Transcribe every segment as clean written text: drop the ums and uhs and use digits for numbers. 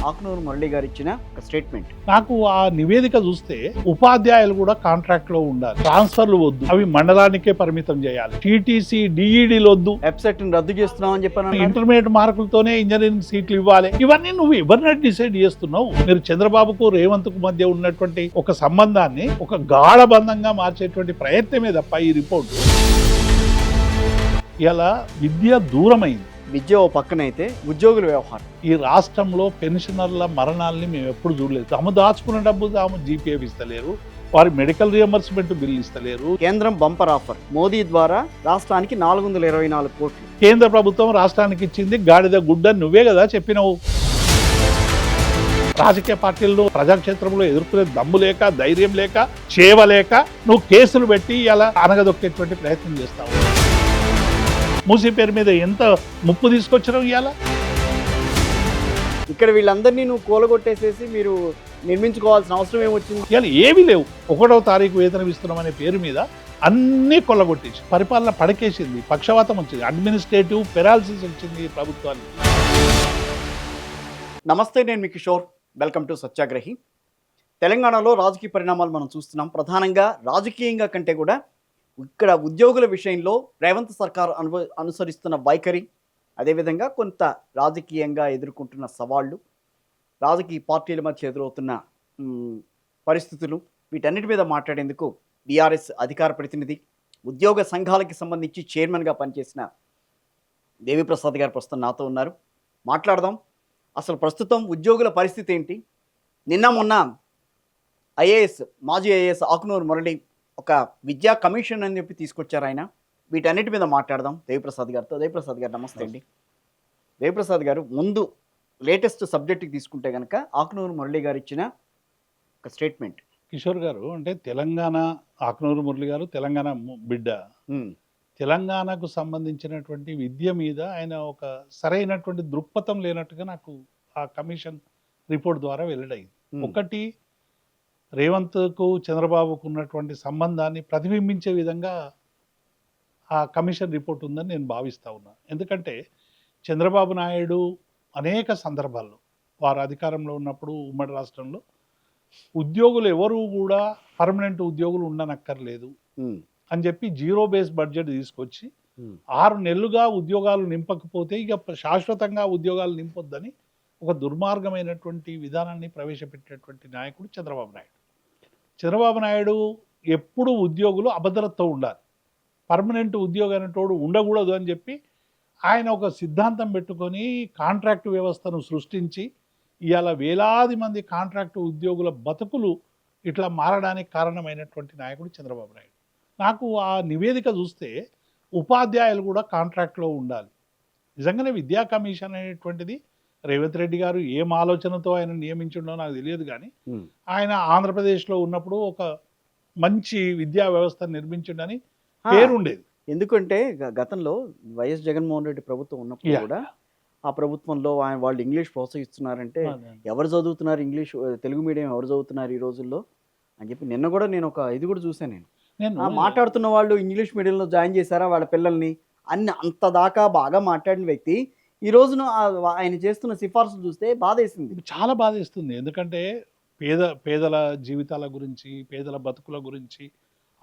ఆకునూరు మురళి గారు ఇచ్చిన ఒక స్టేట్మెంట్. నాకు ఆ నివేదిక చూస్తే ఉపాధ్యాయులు కూడా కాంట్రాక్ట్ లో ఉండాలి, ట్రాన్స్ఫర్లు వద్దు, అవి మండలానికే పరిమితం చేయాలి, టీటీసీ డిఈడీలు వద్దు, వెబ్సైట్ ని రద్దు చేస్తున్నాం అని చెప్పాను. ఇంటర్మీడియట్ మార్కులతోనే ఇంజనీరింగ్ సీట్లు ఇవ్వాలి. ఇవన్నీ నువ్వు ఎవరిని డిసైడ్ చేస్తున్నావు? మీరు చంద్రబాబుకు రేవంత్ కు మధ్య ఉన్నటువంటి ఒక సంబంధాన్ని ఒక గాఢబంధంగా మార్చేటువంటి ప్రయత్నమే తప్ప ఈ రిపోర్టు. ఇలా విద్య దూరమైంది. విద్య ఓ పక్కనైతే ఉద్యోగుల వ్యవహారం. ఈ రాష్ట్రంలో పెన్షనర్ల మరణాలని మేము ఎప్పుడు చూడలేదు. తాము దాచుకున్న డబ్బు తాము జీపీఎఫ్ ఇస్తలేరు, వారి మెడికల్ రియంబర్స్మెంట్ బిల్ ఇస్తలేరు. కేంద్రం బంపర్ ఆఫర్ మోదీ ద్వారా రాష్ట్రానికి 424 కోట్లు. కేంద్ర ప్రభుత్వం రాష్ట్రానికి ఇచ్చింది గాడిద గుడ్డ, నువ్వే కదా చెప్పినవు. రాజకీయ పార్టీలను ప్రజాక్షేత్రంలో ఎదుర్కొనే దమ్ము లేక, ధైర్యం లేక, చేవలేక నువ్వు కేసులు పెట్టి ఇలా అనగదొక్కేటువంటి ప్రయత్నం చేస్తావు. మూసీ పేరు మీద ఎంత ముప్పు తీసుకొచ్చినావు ఇవాళ. ఇక్కడ వీళ్ళందరినీ నువ్వు కూలగొట్టేసేసి మీరు నిర్మించుకోవాల్సిన అవసరం ఏమొచ్చింది? ఇవాళ ఏమీ లేవు. 1వ తారీఖు వేతనం ఇస్తున్నామనే పేరు మీద అన్నీ కొల్లగొట్టేసి పరిపాలన పడకేసింది, పక్షవాతం వచ్చింది, అడ్మినిస్ట్రేటివ్ పెరాలసిస్ వచ్చింది ప్రభుత్వానికి. నమస్తే, నేను మీ కిషోర్. Welcome to సత్యాగ్రహి. తెలంగాణలో రాజకీయ పరిణామాలు మనం చూస్తున్నాం. ప్రధానంగా రాజకీయంగా కంటే కూడా ఇక్కడ ఉద్యోగుల విషయంలో రేవంత్ సర్కార్ అనుసరిస్తున్న వైఖరి, అదేవిధంగా కొంత రాజకీయంగా ఎదుర్కొంటున్న సవాళ్ళు, రాజకీయ పార్టీల మధ్య ఎదురవుతున్న పరిస్థితులు, వీటన్నిటి మీద మాట్లాడేందుకు బీఆర్ఎస్ అధికార ప్రతినిధి, ఉద్యోగ సంఘాలకి సంబంధించి చైర్మన్గా పనిచేసిన దేవిప్రసాద్ గారు ప్రస్తుతం నాతో ఉన్నారు. మాట్లాడదాం. అసలు ప్రస్తుతం ఉద్యోగుల పరిస్థితి ఏంటి? నిన్న మొన్న మాజీ ఐఏఎస్ ఆకునూరు మురళి ఒక విద్యా కమిషన్ అని చెప్పి తీసుకొచ్చారు ఆయన. వీటన్నిటి మీద మాట్లాడదాం దేవిప్రసాద్ గారితో. దేవిప్రసాద్ గారు నమస్తే అండి. దేవిప్రసాద్ గారు, ముందు లేటెస్ట్ సబ్జెక్ట్కి తీసుకుంటే కనుక ఆకునూరు మురళి గారు ఇచ్చిన ఒక స్టేట్మెంట్. కిషోర్ గారు అంటే తెలంగాణ, ఆకునూరు మురళి గారు తెలంగాణ బిడ్డ. తెలంగాణకు సంబంధించినటువంటి విద్య మీద ఆయన ఒక సరైనటువంటి దృక్పథం లేనట్టుగా నాకు ఆ కమిషన్ రిపోర్ట్ ద్వారా వెల్లడైంది. ఒకటి, రేవంత్కు చంద్రబాబుకు ఉన్నటువంటి సంబంధాన్ని ప్రతిబింబించే విధంగా ఆ కమిషన్ రిపోర్ట్ ఉందని నేను భావిస్తూ ఉన్నా. ఎందుకంటే చంద్రబాబు నాయుడు అనేక సందర్భాల్లో వారు అధికారంలో ఉన్నప్పుడు ఉమ్మడి రాష్ట్రంలో ఉద్యోగులు ఎవరు కూడా పర్మనెంట్ ఉద్యోగులు ఉండనక్కర్లేదు అని చెప్పి జీరో బేస్ బడ్జెట్ తీసుకొచ్చి 6 నెలలుగా ఉద్యోగాలు నింపకపోతే ఇక శాశ్వతంగా ఉద్యోగాలు నింపొద్దని ఒక దుర్మార్గమైనటువంటి విధానాన్ని ప్రవేశపెట్టినటువంటి నాయకుడు చంద్రబాబు నాయుడు. చంద్రబాబు నాయుడు ఎప్పుడు ఉద్యోగులు అభద్రతతో ఉండాలి, పర్మనెంట్ ఉద్యోగం ఉండకూడదు అని చెప్పి ఆయన ఒక సిద్ధాంతం పెట్టుకొని కాంట్రాక్టు వ్యవస్థను సృష్టించి ఇవాళ వేలాది మంది కాంట్రాక్టు ఉద్యోగుల బతుకులు ఇట్లా మారడానికి కారణమైనటువంటి నాయకుడు చంద్రబాబు నాయుడు. నాకు ఆ నివేదిక చూస్తే ఉపాధ్యాయులు కూడా కాంట్రాక్ట్లో ఉండాలి. నిజంగానే విద్యా కమిషన్ అనేటువంటిది రేవంత్ రెడ్డి గారు ఏం ఆలోచనతో ఆయన నియమించిండో నాకు తెలియదు, కానీ ఆయన ఆంధ్రప్రదేశ్లో ఉన్నప్పుడు ఒక మంచి విద్యా వ్యవస్థ నిర్మించిండని పేరుండేది. ఎందుకంటే గతంలో వైఎస్ జగన్మోహన్ రెడ్డి ప్రభుత్వం ఉన్నప్పుడు కూడా ఆ ప్రభుత్వంలో వాళ్ళు ఇంగ్లీష్ ప్రోత్సహిస్తున్నారంటే ఎవరు చదువుతున్నారు ఇంగ్లీష్, తెలుగు మీడియం ఎవరు చదువుతున్నారు ఈ రోజుల్లో అని చెప్పి నిన్న కూడా నేను ఒక ఇది కూడా చూసాను. నేను మాట్లాడుతున్న వాళ్ళు ఇంగ్లీష్ మీడియంలో జాయిన్ చేశారా వాళ్ళ పిల్లల్ని అంత దాకా బాగా మాట్లాడిన వ్యక్తి ఈ రోజున ఆయన చేస్తున్న సిఫార్సులు చూస్తే బాధేసింది, చాలా బాధేస్తుంది. ఎందుకంటే పేదల జీవితాల గురించి, పేదల బతుకుల గురించి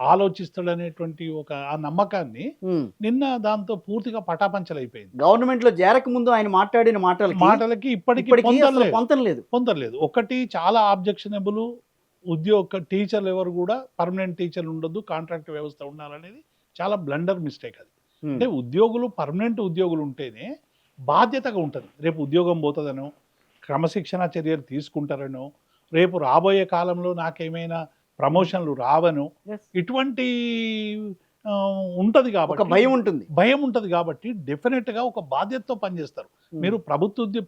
ఆలోచిస్తాడనేటువంటి ఒక ఆ నమ్మకాన్ని నిన్న దాంతో పూర్తిగా పటాపంచలైపోయింది. గవర్నమెంట్ లో చేరక ముందు ఆయన మాట్లాడిన మాటలకి ఇప్పటికీ పొందలేదు. ఒకటి, చాలా ఆబ్జెక్షనబుల్. టీచర్లు ఎవరు కూడా పర్మనెంట్ టీచర్లు ఉండొద్దు, కాంట్రాక్ట్ వ్యవస్థ ఉండాలనేది చాలా బ్లండర్ మిస్టేక్. అది అంటే ఉద్యోగులు పర్మనెంట్ ఉద్యోగులు ఉంటేనే బాధ్యతగా ఉంటుంది. రేపు ఉద్యోగం పోతుందనో, క్రమశిక్షణ చర్యలు తీసుకుంటారనో, రేపు రాబోయే కాలంలో నాకేమైనా ప్రమోషన్లు రావనో ఇటువంటి ఉంటుంది కాబట్టి భయం ఉంటుంది కాబట్టి డెఫినెట్గా ఒక బాధ్యతతో పనిచేస్తారు. మీరు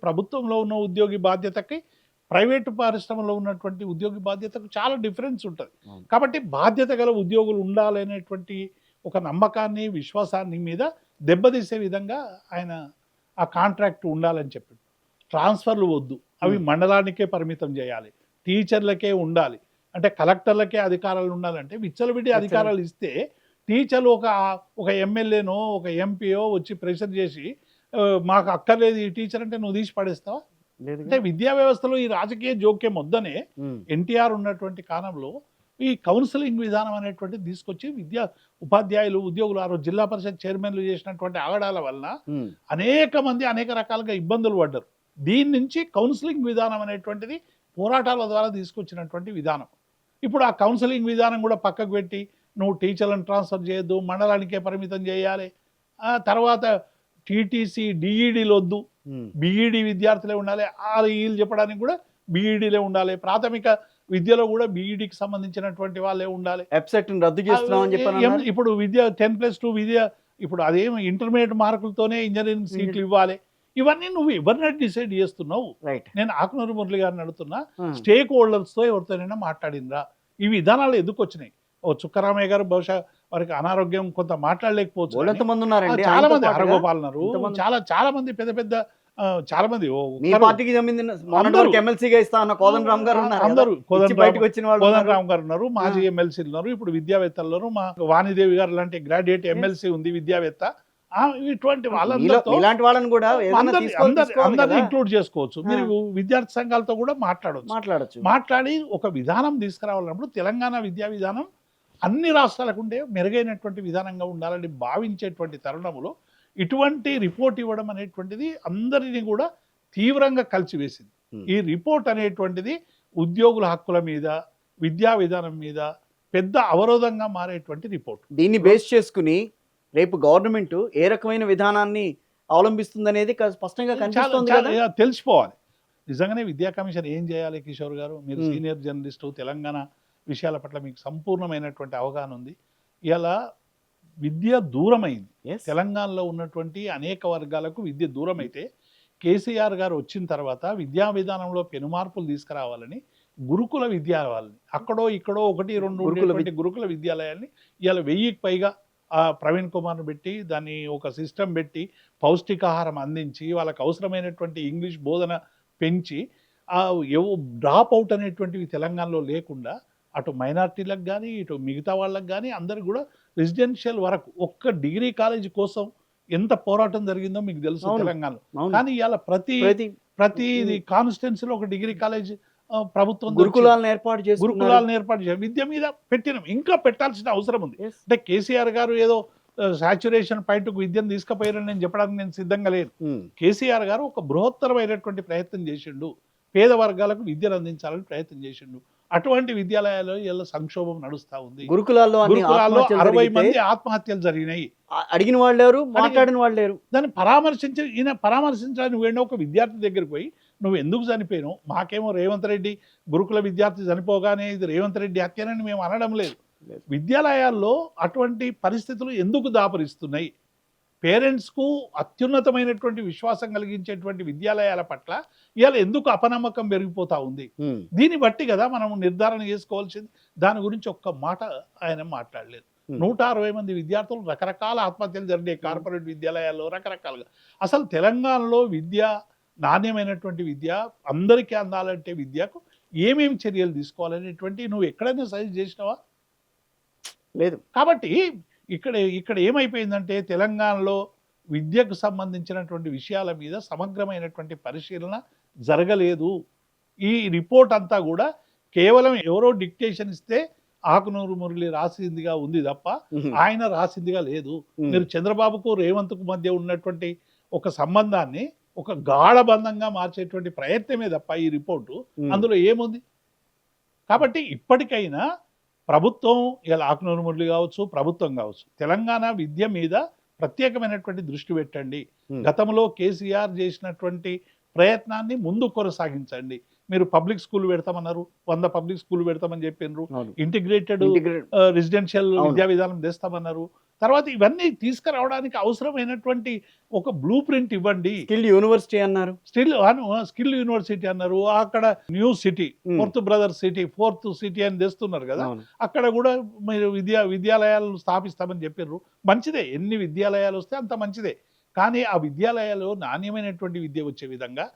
ప్రభుత్వంలో ఉన్న ఉద్యోగి బాధ్యతకి ప్రైవేటు పరిశ్రమలో ఉన్నటువంటి ఉద్యోగి బాధ్యతకు చాలా డిఫరెన్స్ ఉంటుంది. కాబట్టి బాధ్యత గల ఉద్యోగులు ఉండాలనేటువంటి ఒక నమ్మకాన్ని, విశ్వాసాన్ని మీద దెబ్బతీసే విధంగా ఆయన ఆ కాంట్రాక్ట్ ఉండాలని చెప్పాడు. ట్రాన్స్ఫర్లు వద్దు, అవి మండలానికే పరిమితం చేయాలి, టీచర్లకే ఉండాలి. అంటే కలెక్టర్లకే అధికారాలు ఉండాలంటే విచ్చలవిడి అధికారాలు ఇస్తే టీచర్లు ఒక ఎమ్మెల్యేనో ఒక ఎంపీయో వచ్చి ప్రెషర్ చేసి మాకు అక్కర్లేదు ఈ టీచర్ అంటే నువ్వు తీసి పడేస్తావా? అంటే విద్యా వ్యవస్థలో ఈ రాజకీయ జోక్యం వద్దనే ఎన్టీఆర్ ఉన్నటువంటి కాలంలో ఈ కౌన్సిలింగ్ విధానం అనేటువంటిది తీసుకొచ్చి ఉపాధ్యాయులు ఉద్యోగులు ఆ రోజు జిల్లా పరిషత్ చైర్మన్లు చేసినటువంటి ఆగడాల వలన అనేక మంది అనేక రకాలుగా ఇబ్బందులు పడ్డారు. దీని నుంచి కౌన్సిలింగ్ విధానం అనేటువంటిది పోరాటాల ద్వారా తీసుకొచ్చినటువంటి విధానం. ఇప్పుడు ఆ కౌన్సిలింగ్ విధానం కూడా పక్కకు పెట్టి నువ్వు టీచర్లను ట్రాన్స్ఫర్ చేయొద్దు, మండలానికే పరిమితం చేయాలి, తర్వాత టీటీసీ డిఈడీలు వద్దు, బీఈడి విద్యార్థులే ఉండాలి, వీళ్ళు చెప్పడానికి కూడా బీఈడీలే ఉండాలి, ప్రాథమిక విద్యలో కూడా బీఈడికి సంబంధించినటువంటి వాళ్ళే ఉండాలి, రద్దు చేస్తున్నామని చెప్పారు. ఇప్పుడు విద్య 10+2 విద్య ఇప్పుడు అదేమి ఇంటర్మీడియట్ మార్కులతోనే ఇంజనీరింగ్ సీట్లు ఇవ్వాలి. ఇవన్నీ నువ్వు ఎవరిని డిసైడ్ చేస్తున్నావు? నేను ఆకునూరు మురళి గారిని అడుగుతున్నా, స్టేక్ హోల్డర్స్తో ఎవరితోనైనా మాట్లాడిందా? ఈ విధానాలు ఎందుకు వచ్చినాయి? చుక్కరామయ్య గారు బహుశా వారికి అనారోగ్యం కొంత మాట్లాడలేకపోవచ్చు, చాలా మంది హరగోపాల్ ఉన్నారు, చాలా మంది పెద్ద పెద్ద చాలా మంది అందరూ కోదండరామ్ గారు ఉన్నారు, మాజీ ఎమ్మెల్సీలు ఉన్నారు, ఇప్పుడు విద్యావేత్తలు ఉన్నారు, మా వాణిదేవి గారు లాంటి గ్రాడ్యుయేట్ ఎమ్మెల్సీ ఉంది విద్యావేత్త. ఇటువంటి వాళ్ళందరితో అందరినీ ఇంక్లూడ్ చేసుకోవచ్చు. మీరు విద్యార్థి సంఘాలతో కూడా మాట్లాడి ఒక విధానం తీసుకురావాలన్నప్పుడు తెలంగాణ విద్యా విధానం అన్ని రాష్ట్రాలకు ఉండే మెరుగైనటువంటి విధానంగా ఉండాలని భావించేటువంటి తరుణంలో ఇటువంటి రిపోర్ట్ ఇవ్వడం అనేటువంటిది అందరినీ కూడా తీవ్రంగా కలిసివేసింది. ఈ రిపోర్ట్ అనేటువంటిది ఉద్యోగుల హక్కుల మీద, విద్యా విధానం మీద పెద్ద అవరోధంగా మారేటువంటి రిపోర్ట్. దీన్ని బేస్ చేసుకుని రేపు గవర్నమెంట్ ఏ రకమైన విధానాన్ని అవలంబిస్తుందనేది స్పష్టంగా తెలిసిపోవాలి. నిజంగానే విద్యా కమిషన్ ఏం చేయాలి? కిషోర్ గారు, మీరు సీనియర్ జర్నలిస్టు, తెలంగాణ విషయాల పట్ల మీకు సంపూర్ణమైనటువంటి అవగాహన ఉంది. ఇలా విద్య దూరమైంది, తెలంగాణలో ఉన్నటువంటి అనేక వర్గాలకు విద్య దూరమైతే కేసీఆర్ గారు వచ్చిన తర్వాత విద్యా విధానంలో పెనుమార్పులు తీసుకురావాలని గురుకుల విద్యాలయాలని అక్కడో ఇక్కడో 1-2 గురుకుల విద్యాలయాల్ని ఇలా 1000కి పైగా ప్రవీణ్ కుమార్ను పెట్టి దాన్ని ఒక సిస్టమ్ పెట్టి పౌష్టికాహారం అందించి వాళ్ళకు అవసరమైనటువంటి ఇంగ్లీష్ బోధన పెంచి డ్రాప్ అవుట్ అనేటువంటివి తెలంగాణలో లేకుండా అటు మైనార్టీలకు కానీ ఇటు మిగతా వాళ్ళకి కానీ అందరికి కూడా రెసిడెన్షియల్ వరకు ఒక్క డిగ్రీ కాలేజీ కోసం ఎంత పోరాటం జరిగిందో మీకు తెలుసు తెలంగాణలో. కానీ ఇవాళ ప్రతి కాన్స్టిట్యున్సీలో ఒక డిగ్రీ కాలేజ్ ప్రభుత్వం గురుకులాలను ఏర్పాటు చేసి విద్య మీద పెట్టినాం, ఇంకా పెట్టాల్సిన అవసరం ఉంది. అంటే కేసీఆర్ గారు ఏదో సాచ్యురేషన్ పాయింట్కు విద్యను తీసుకుపోయారని నేను చెప్పడానికి నేను సిద్ధంగా లేను. కేసీఆర్ గారు ఒక బృహత్తరమైనటువంటి ప్రయత్నం చేసిండు, పేద వర్గాలకు విద్యను అందించాలని ప్రయత్నం చేసిండు. అటువంటి విద్యాలయాల్లో ఇలా సంక్షోభం నడుస్తా ఉంది. గురుకులాల్లో 60 మంది ఆత్మహత్యలు జరిగినాయి. అడిగిన వాళ్ళు లేరు, మాట్లాడిన వాళ్ళు లేరు. దాన్ని పరామర్శించడానికి వెళ్ళిన ఒక విద్యార్థి దగ్గరికి పోయి నువ్వు ఎందుకు చనిపోయావు? మాకేమో రేవంత్ రెడ్డి గురుకుల విద్యార్థి చనిపోగానే ఇది రేవంత్ రెడ్డి హత్యనని మేము అనడం లేదు. విద్యాలయాల్లో అటువంటి పరిస్థితులు ఎందుకు దాపరిస్తున్నాయి? పేరెంట్స్కు అత్యున్నతమైనటువంటి విశ్వాసం కలిగించేటువంటి విద్యాలయాల పట్ల ఇవాళ ఎందుకు అపనమ్మకం పెరిగిపోతా ఉంది? దీన్ని బట్టి కదా మనం నిర్ధారణ చేసుకోవాల్సింది. దాని గురించి ఒక్క మాట ఆయన మాట్లాడలేదు. 160 మంది విద్యార్థులు రకరకాల ఆత్మహత్యలు జరిగే కార్పొరేట్ విద్యాలయాల్లో రకరకాలుగా. అసలు తెలంగాణలో విద్య, నాణ్యమైనటువంటి విద్య అందరికీ అందాలంటే విద్యకు ఏమేమి చర్యలు తీసుకోవాలనేటువంటి నువ్వు ఎక్కడైనా సజెస్ట్ చేసినావా? లేదు. కాబట్టి ఇక్కడ ఏమైపోయిందంటే తెలంగాణలో విద్యకు సంబంధించినటువంటి విషయాల మీద సమగ్రమైనటువంటి పరిశీలన జరగలేదు. ఈ రిపోర్ట్ అంతా కూడా కేవలం ఎవరో డిక్టేషన్ ఇస్తే ఆకునూరు మురళి రాసిందిగా ఉంది తప్ప ఆయన రాసిందిగా లేదు. మీరు చంద్రబాబుకు రేవంత్కు మధ్య ఉన్నటువంటి ఒక సంబంధాన్ని ఒక గాఢబంధంగా మార్చేటువంటి ప్రయత్నమే తప్ప ఈ రిపోర్టు అందులో ఏముంది? కాబట్టి ఇప్పటికైనా ప్రభుత్వం, ఇలా ఆకునూరు మురళి కావచ్చు, ప్రభుత్వం కావచ్చు, తెలంగాణ విద్య మీద ప్రత్యేకమైనటువంటి దృష్టి పెట్టండి. గతంలో కేసీఆర్ చేసినటువంటి ప్రయత్నాన్ని ముందు కొనసాగించండి. మీరు పబ్లిక్ స్కూల్ పెడతామన్నారు, 100 పబ్లిక్ స్కూల్ పెడతామని చెప్పినారు, ఇంటిగ్రేటెడ్ రెసిడెన్షియల్ విద్యా విధానం తెస్తామన్నారు. తర్వాత ఇవన్నీ తీసుకురావడానికి అవసరమైనటువంటి ఒక బ్లూ ప్రింట్ ఇవ్వండి. స్కిల్ యూనివర్సిటీ అన్నారు, స్కిల్ యూనివర్సిటీ అన్నారు, అక్కడ new city, 4th brother city, 4th city అని తెస్తున్నారు కదా, అక్కడ కూడా మీరు విద్యాలయాలు స్థాపిస్తామని చెప్పారు. మంచిదే, ఎన్ని విద్యాలయాలు వస్తే అంత మంచిదే. కానీ ఆ విద్యాలయాలు నాణ్యమైనటువంటి విద్య వచ్చే విధంగా,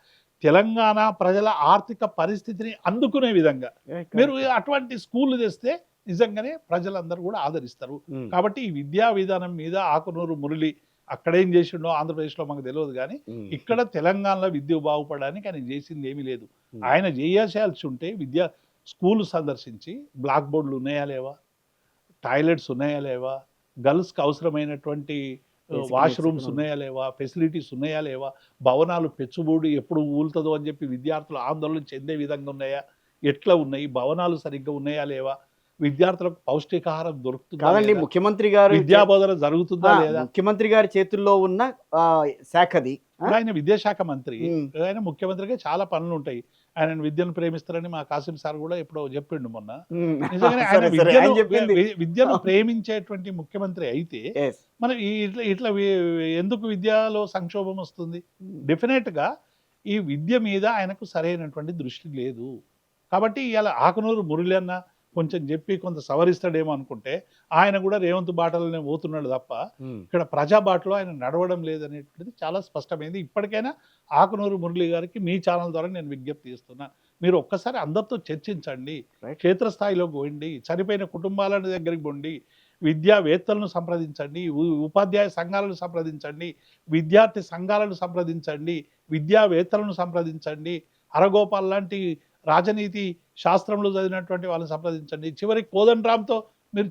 తెలంగాణ ప్రజల ఆర్థిక పరిస్థితిని అందుకునే విధంగా మీరు అటువంటి స్కూళ్ళు తెస్తే నిజంగానే ప్రజలందరూ కూడా ఆదరిస్తారు. కాబట్టి ఈ విద్యా విధానం మీద ఆకునూరు మురళి అక్కడేం చేసిండో ఆంధ్రప్రదేశ్లో మాకు తెలియదు, కానీ ఇక్కడ తెలంగాణలో విద్య బాగుపడడానికి ఆయన చేసింది ఏమీ లేదు. ఆయన చేయాల్సి ఉంటే స్కూల్ సందర్శించి బ్లాక్ బోర్డులు ఉన్నాయా లేవా, టాయిలెట్స్ ఉన్నాయా లేవా, గర్ల్స్కి అవసరమైనటువంటి వాష్రూమ్స్ ఉన్నాయా లేవా, ఫెసిలిటీస్ ఉన్నాయా లేవా, భవనాలు పెచ్చుబూడి ఎప్పుడు ఊలుతుందో అని చెప్పి విద్యార్థులు ఆందోళన చెందే విధంగా ఉన్నాయా, ఎట్లా ఉన్నాయి, భవనాలు సరిగ్గా ఉన్నాయా లేవా, విద్యార్థులకు పౌష్టికాహారం దొరుకుతుందా కాదండి, లేదా, ముఖ్యమంత్రి గారు విద్యాబోధన జరుగుతుందా లేదా. ముఖ్యమంత్రి గారి చేతుల్లో ఉన్న శాఖది. ఇప్పుడు ఆయన విద్యాశాఖ మంత్రి, ఆయన ముఖ్యమంత్రిగా చాలా పనులు ఉంటాయి. ఆయన విద్యను ప్రేమిస్తారని మా కాసిం సార్ కూడా ఎప్పుడో చెప్పిండు మొన్న. నిజంగానే ఆయన విద్యను ప్రేమించేటువంటి ముఖ్యమంత్రి అయితే మన ఇట్లా ఇట్లా ఎందుకు విద్యలో సంక్షోభం వస్తుంది? డెఫినెట్ గా ఈ విద్య మీద ఆయనకు సరైనటువంటి దృష్టి లేదు. కాబట్టి ఇవాళ ఆకునూరు మురళి అన్న కొంచెం చెప్పి కొంత సవరిస్తాడేమో అనుకుంటే ఆయన కూడా రేవంత్ బాటలోనే పోతున్నాడు తప్ప ఇక్కడ ప్రజా బాటలో ఆయన నడవడం లేదనేటువంటిది చాలా స్పష్టమైంది. ఇప్పటికైనా ఆకునూరు మురళి గారికి మీ ఛానల్ ద్వారా నేను విజ్ఞప్తి చేస్తున్నా, మీరు ఒక్కసారి అందరితో చర్చించండి, క్షేత్రస్థాయిలోకి పోండి, చనిపోయిన కుటుంబాల దగ్గరికి పోండి, విద్యావేత్తలను సంప్రదించండి, ఉపాధ్యాయ సంఘాలను సంప్రదించండి, విద్యార్థి సంఘాలను సంప్రదించండి, విద్యావేత్తలను సంప్రదించండి, హరగోపాల్ లాంటి రాజనీతి శాస్త్రంలో చదివినటువంటి వాళ్ళని సంప్రదించండి, చివరికి కోదండరామ్తో మీరు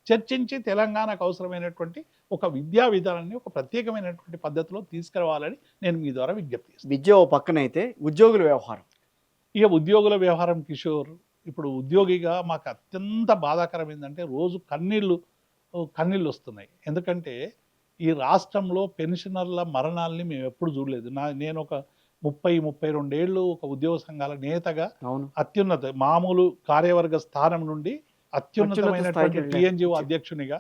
చర్చించి తెలంగాణకు అవసరమైనటువంటి ఒక విద్యా విధానాన్ని ఒక ప్రత్యేకమైనటువంటి పద్ధతిలో తీసుకురావాలని నేను మీ ద్వారా విజ్ఞప్తి చేస్తాను. విద్య ఓ పక్కనైతే ఉద్యోగుల వ్యవహారం, ఇక ఉద్యోగుల వ్యవహారం కిషోర్, ఇప్పుడు ఉద్యోగిగా మాకు అత్యంత బాధాకరం ఏంటంటే రోజు కన్నీళ్ళు వస్తున్నాయి. ఎందుకంటే ఈ రాష్ట్రంలో పెన్షనర్ల మరణాలని మేము ఎప్పుడు చూడలేదు. నేను ఒక 32 ఏళ్ళు ఒక ఉద్యోగ సంఘాల నేతగా అత్యున్నత మామూలు కార్యవర్గ స్థానం నుండి అత్యున్నతమైనటువంటి టీఎన్జిఓ అధ్యక్షునిగా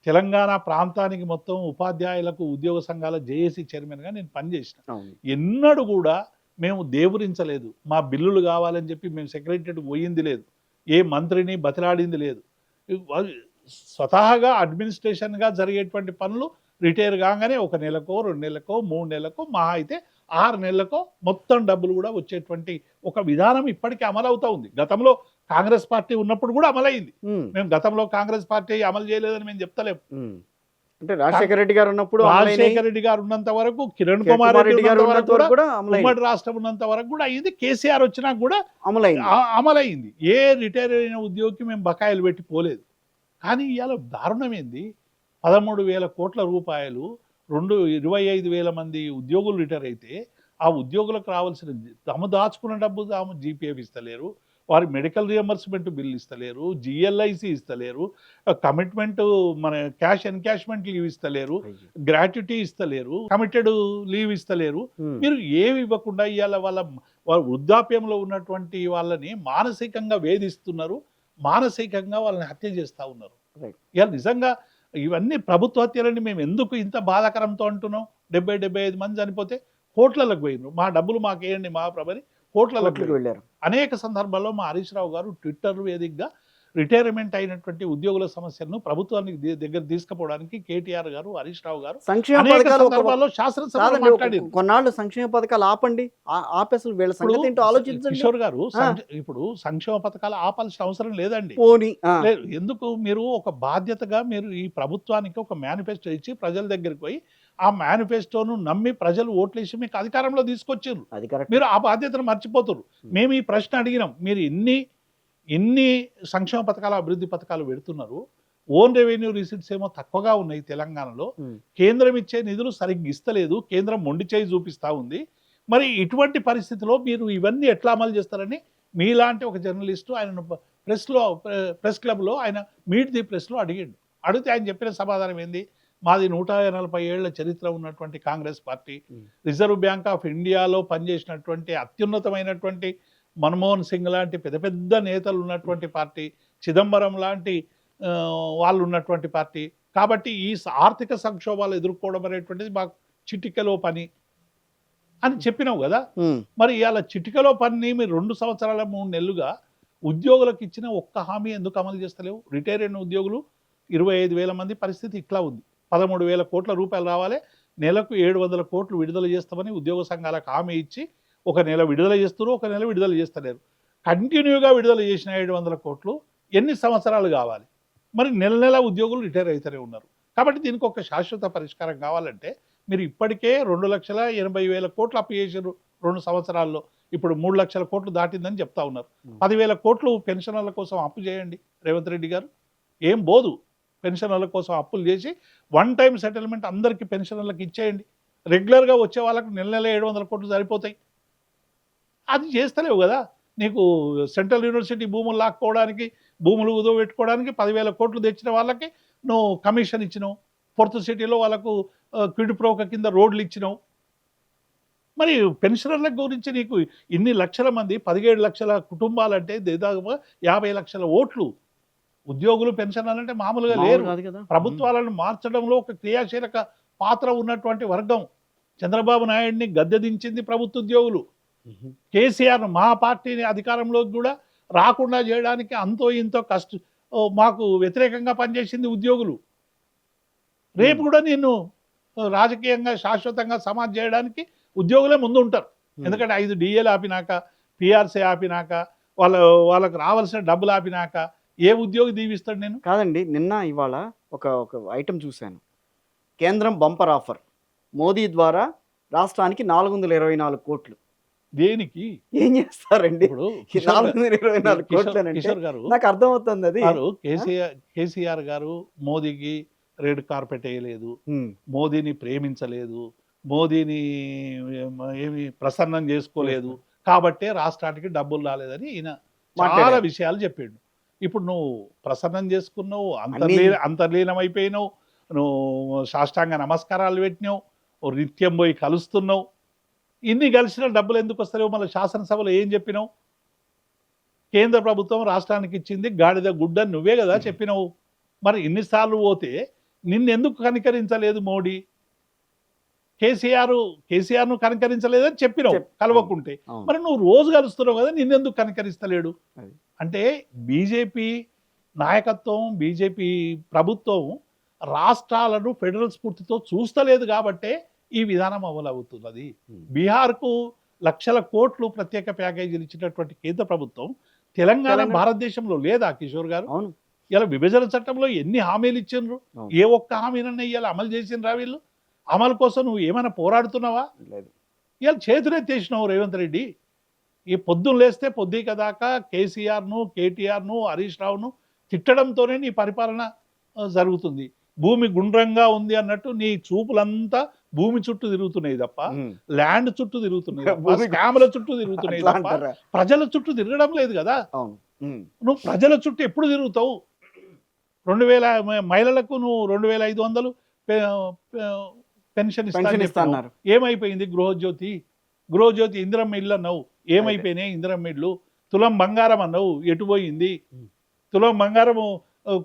తెలంగాణ ప్రాంతానికి మొత్తం ఉపాధ్యాయులకు ఉద్యోగ సంఘాల జేఏసీ చైర్మన్గా నేను పనిచేసిన. ఎన్నడూ కూడా మేము దేవురించలేదు, మా బిల్లులు కావాలని చెప్పి మేము సెక్రటరీకి పోయింది లేదు, ఏ మంత్రిని బతిలాడింది లేదు. స్వతహాగా అడ్మినిస్ట్రేషన్గా జరిగేటువంటి పనులు రిటైర్ కాగానే 1 నెలకో 2 నెలలకో 3 నెలలకో మహా అయితే 6 నెలలకో మొత్తం డబ్బులు కూడా వచ్చేటువంటి ఒక విధానం ఇప్పటికీ అమలవుతా ఉంది. గతంలో కాంగ్రెస్ పార్టీ ఉన్నప్పుడు కూడా అమలైంది. మేము గతంలో కాంగ్రెస్ పార్టీ అమలు చేయలేదని మేము చెప్తలేము. అంటే రాజశేఖర రెడ్డి గారు ఉన్నప్పుడు, రాజశేఖర రెడ్డి గారు ఉన్నంత వరకు, కిరణ్ కుమార్ రెడ్డి గారు ఉమ్మడి రాష్ట్రం ఉన్నంత వరకు కూడా అయింది. కేసీఆర్ వచ్చినా కూడా అమలైంది. ఏ రిటైర్ అయిన ఉద్యోగికి మేము బకాయిలు పెట్టి పోలేదు. కానీ ఇవాళ దారుణం ఏంది, 13,000 కోట్ల రూపాయలు 25,000 మంది ఉద్యోగులు రిటైర్ అయితే ఆ ఉద్యోగులకు రావాల్సిన తాము దాచుకున్న డబ్బు తాము జీపీఎఫ్ ఇస్తలేరు, వారి మెడికల్ రియంబర్స్మెంట్ బిల్ ఇస్తలేరు, జిఎల్ఐసి ఇస్తలేరు, కమిట్మెంట్ మన క్యాష్ ఎన్కాష్మెంట్ లీవ్ ఇస్తలేరు, గ్రాట్యుటీ ఇస్తలేరు, కమిటెడ్ లీవ్ ఇస్తలేరు. మీరు ఏవి ఇవ్వకుండా ఇవాళ వాళ్ళ వృద్ధాప్యంలో ఉన్నటువంటి వాళ్ళని మానసికంగా వేధిస్తున్నారు, మానసికంగా వాళ్ళని హత్య చేస్తూ ఉన్నారు. ఇవాళ నిజంగా ఇవన్నీ ప్రభుత్వ హత్యలని మేము ఎందుకు ఇంత బాధాకరంతో అంటున్నాం? 70-75 మంది చనిపోతే కోట్లకు పోయినారు, మా డబ్బులు మాకేయండి మా ప్రభని కోట్లకు వెళ్ళారు. అనేక సందర్భాల్లో మా హరీష్ రావు గారు ట్విట్టర్ వేదికగా రిటైర్మెంట్ అయినటువంటి ఉద్యోగుల సమస్యలను ప్రభుత్వానికి దగ్గర తీసుకుపోవడానికి కేటీఆర్ గారు, హరీష్ రావు గారు కొన్నాళ్ళు సంక్షేమ పథకాలు ఆపండి, ఆపేసలు వీళ్ళ సంగతి ఏంటో ఆలోచించండి. కిషోర్ గారు, ఇప్పుడు సంక్షేమ పథకాలు ఆపాల్సిన అవసరం లేదండి. ఎందుకు మీరు ఒక బాధ్యతగా మీరు ఈ ప్రభుత్వానికి ఒక మేనిఫెస్టో ఇచ్చి ప్రజల దగ్గరికి పోయి ఆ మేనిఫెస్టోను నమ్మి ప్రజలు ఓట్లేసి మీకు అధికారంలో తీసుకొచ్చారు, మీరు ఆ బాధ్యతను మర్చిపోతారు. మేము ఈ ప్రశ్న అడిగినాం, మీరు ఎన్ని సంక్షేమ పథకాలు అభివృద్ధి పథకాలు పెడుతున్నారు, ఓన్ రెవెన్యూ రిసీట్స్ ఏమో తక్కువగా ఉన్నాయి తెలంగాణలో, కేంద్రం ఇచ్చే నిధులు సరిగ్గా ఇస్తలేదు, కేంద్రం మొండి చేయి చూపిస్తూ ఉంది. మరి ఇటువంటి పరిస్థితిలో మీరు ఇవన్నీ ఎట్లా అమలు చేస్తారని మీలాంటి ఒక జర్నలిస్టు ఆయన ప్రెస్ క్లబ్లో ఆయన మీట్ ది ప్రెస్లో అడిగితే ఆయన చెప్పిన సమాధానం ఏంది? మాది 140 ఏళ్ల చరిత్ర ఉన్నటువంటి Congress party, reserve bank of ఇండియాలో పనిచేసినటువంటి అత్యున్నతమైనటువంటి మన్మోహన్ సింగ్ లాంటి పెద్ద పెద్ద నేతలు ఉన్నటువంటి పార్టీ, చిదంబరం లాంటి వాళ్ళు ఉన్నటువంటి పార్టీ. కాబట్టి ఈ ఆర్థిక సంక్షోభాలు ఎదుర్కోవడం అనేటువంటిది మాకు చిటికెలో పని అని చెప్పినావు కదా. మరి ఇవాళ చిటికెలో పని మీరు 2 సంవత్సరాల 3 నెలలుగా ఉద్యోగులకు ఇచ్చిన ఒక్క హామీ ఎందుకు అమలు చేస్తలేవు? రిటైర్ అయిన ఉద్యోగులు 25,000 మంది పరిస్థితి ఇట్లా ఉంది. 13,000 కోట్ల రూపాయలు రావాలి, నెలకు 700 కోట్లు విడుదల చేస్తామని ఉద్యోగ సంఘాలకు హామీ ఇచ్చి 1 నెల విడుదల చేస్తారు, 1 నెల విడుదల చేస్తలేరు. కంటిన్యూగా విడుదల చేసిన 700 కోట్లు ఎన్ని సంవత్సరాలు కావాలి? మరి నెల నెల ఉద్యోగులు రిటైర్ అవుతూనే ఉన్నారు. కాబట్టి దీనికి ఒక శాశ్వత పరిష్కారం కావాలంటే మీరు ఇప్పటికే 2,80,000 కోట్లు అప్పు చేసారు 2 సంవత్సరాల్లో. ఇప్పుడు 3 లక్షల కోట్లు దాటిందని చెప్తా ఉన్నారు. 10,000 కోట్లు పెన్షనర్ల కోసం అప్పు చేయండి రేవంత్ రెడ్డి గారు. ఏం బోదు. పెన్షనర్ల కోసం అప్పులు చేసి వన్ టైం సెటిల్మెంట్ అందరికీ పెన్షనర్లకు ఇచ్చేయండి. రెగ్యులర్గా వచ్చే వాళ్ళకు నెల 700 కోట్లు సరిపోతాయి. అది చేస్తలేవు కదా. నీకు సెంట్రల్ యూనివర్సిటీ భూములు లాక్కోవడానికి, భూములు కుదవబెట్టుకోవడానికి 10,000 కోట్లు తెచ్చిన వాళ్ళకి నువ్వు కమిషన్ ఇచ్చినావు. ఫోర్త్ సిటీలో వాళ్ళకు క్విడ్ ప్రోక కింద రోడ్లు ఇచ్చినావు. మరి పెన్షనర్ల గురించి నీకు ఇన్ని లక్షల మంది 17 లక్షల కుటుంబాలంటే దాదాపుగా 50 లక్షల ఓట్లు. ఉద్యోగులు పెన్షనర్లు అంటే మామూలుగా లేరు. కాదు కదా. ప్రభుత్వాలను మార్చడంలో ఒక క్రియాశీలక పాత్ర ఉన్నటువంటి వర్గం. చంద్రబాబు నాయుడిని గద్దెదించింది ప్రభుత్వ ఉద్యోగులు. కేసీఆర్ మా పార్టీని అధికారంలోకి కూడా రాకుండా చేయడానికి అంతో ఇంతో మాకు వ్యతిరేకంగా పనిచేసింది ఉద్యోగులు. రేపు కూడా నేను రాజకీయంగా శాశ్వతంగా సమాజ్ చేయడానికి ఉద్యోగులే ముందు ఉంటారు. ఎందుకంటే 5 డిఏలు ఆపినాక, పిఆర్సీ ఆపినాక, వాళ్ళకు రావాల్సిన డబ్బులు ఆపినాక ఏ ఉద్యోగి దీవిస్తాడు? నేను కాదండి, నిన్న ఇవాళ ఒక ఐటెం చూశాను. కేంద్రం బంపర్ ఆఫర్, మోదీ ద్వారా రాష్ట్రానికి 424 కోట్లు. దేనికి? ఏం చేస్తారండి ఇప్పుడు 424 కోట్లు అంటే? కిషోర్ గారు, నాకు అర్థమవుతుంది అది. కేసీఆర్ గారు మోదీకి రెడ్ కార్పెట్ వేయలేదు, మోదీని ప్రేమించలేదు, మోదీని ఏమి ప్రసన్నం చేసుకోలేదు, కాబట్టే రాష్ట్రానికి డబ్బులు రాలేదని ఈయన చాలా విషయాలు చెప్పాడు. ఇప్పుడు నువ్వు ప్రసన్నం చేసుకున్నావు, అంతర్లీనమైపోయినావు, నువ్వు సాష్టాంగ నమస్కారాలు పెట్టినావు, నిత్యం పోయి కలుస్తున్నావు. ఇన్ని కలిసిన డబ్బులు ఎందుకు వస్తాయో మళ్ళీ శాసనసభలో ఏం చెప్పినావు? కేంద్ర ప్రభుత్వం రాష్ట్రానికి ఇచ్చింది గాడిద గుడ్డ నువ్వే కదా చెప్పినావు. మరి ఇన్నిసార్లు పోతే నిన్నెందుకు కనికరించలేదు మోడీ? కేసీఆర్ను కనికరించలేదని చెప్పినావు కలవకుంటే. మరి నువ్వు రోజు కలుస్తున్నావు కదా, నిన్నెందుకు కనికరిస్తలేడు? అంటే బీజేపీ నాయకత్వం, బీజేపీ ప్రభుత్వం రాష్ట్రాలను ఫెడరల్ స్ఫూర్తితో చూస్తలేదు కాబట్టే ఈ విధానం అమలవుతున్నది. బీహార్కు లక్షల కోట్లు ప్రత్యేక ప్యాకేజీలు ఇచ్చినటువంటి కేంద్ర ప్రభుత్వం తెలంగాణ భారతదేశంలో లేదా కిషోర్ గారు? ఇలా విభజన చట్టంలో ఎన్ని హామీలు ఇచ్చిండ్రు? ఏ ఒక్క హామీనన్నా ఇవాళ అమలు చేసిండ్రా వీళ్ళు? అమలు కోసం నువ్వు ఏమైనా పోరాడుతున్నావా? ఇవాళ చేతులెత్తేసినావు రేవంత్ రెడ్డి. ఈ పొద్దున్న లేస్తే పొద్దుక దాకా కేసీఆర్ను, కేటీఆర్ను, హరీష్ రావును తిట్టడంతోనే నీ పరిపాలన జరుగుతుంది. భూమి గుండ్రంగా ఉంది అన్నట్టు నీ చూపులంతా భూమి చుట్టూ తిరుగుతున్నాయి తప్ప ల్యాండ్ చుట్టూ తిరుగుతున్నాయి, స్కాముల చుట్టూ తిరుగుతున్నాయి తప్ప ప్రజల చుట్టూ తిరగడం లేదు కదా. నువ్వు ప్రజల చుట్టూ ఎప్పుడు తిరుగుతావు? 2,000 మహిళలకు నువ్వు 2,500 పెన్షన్ ఇస్తున్నారు. ఏమైపోయింది? గృహజ్యోతి ఇందిరమ్మ ఇల్లు అన్నావు, ఏమైపోయినాయి ఇందిరమ్మ ఇల్లు? తులం బంగారం అన్నావు, ఎటుపోయింది? తులం బంగారం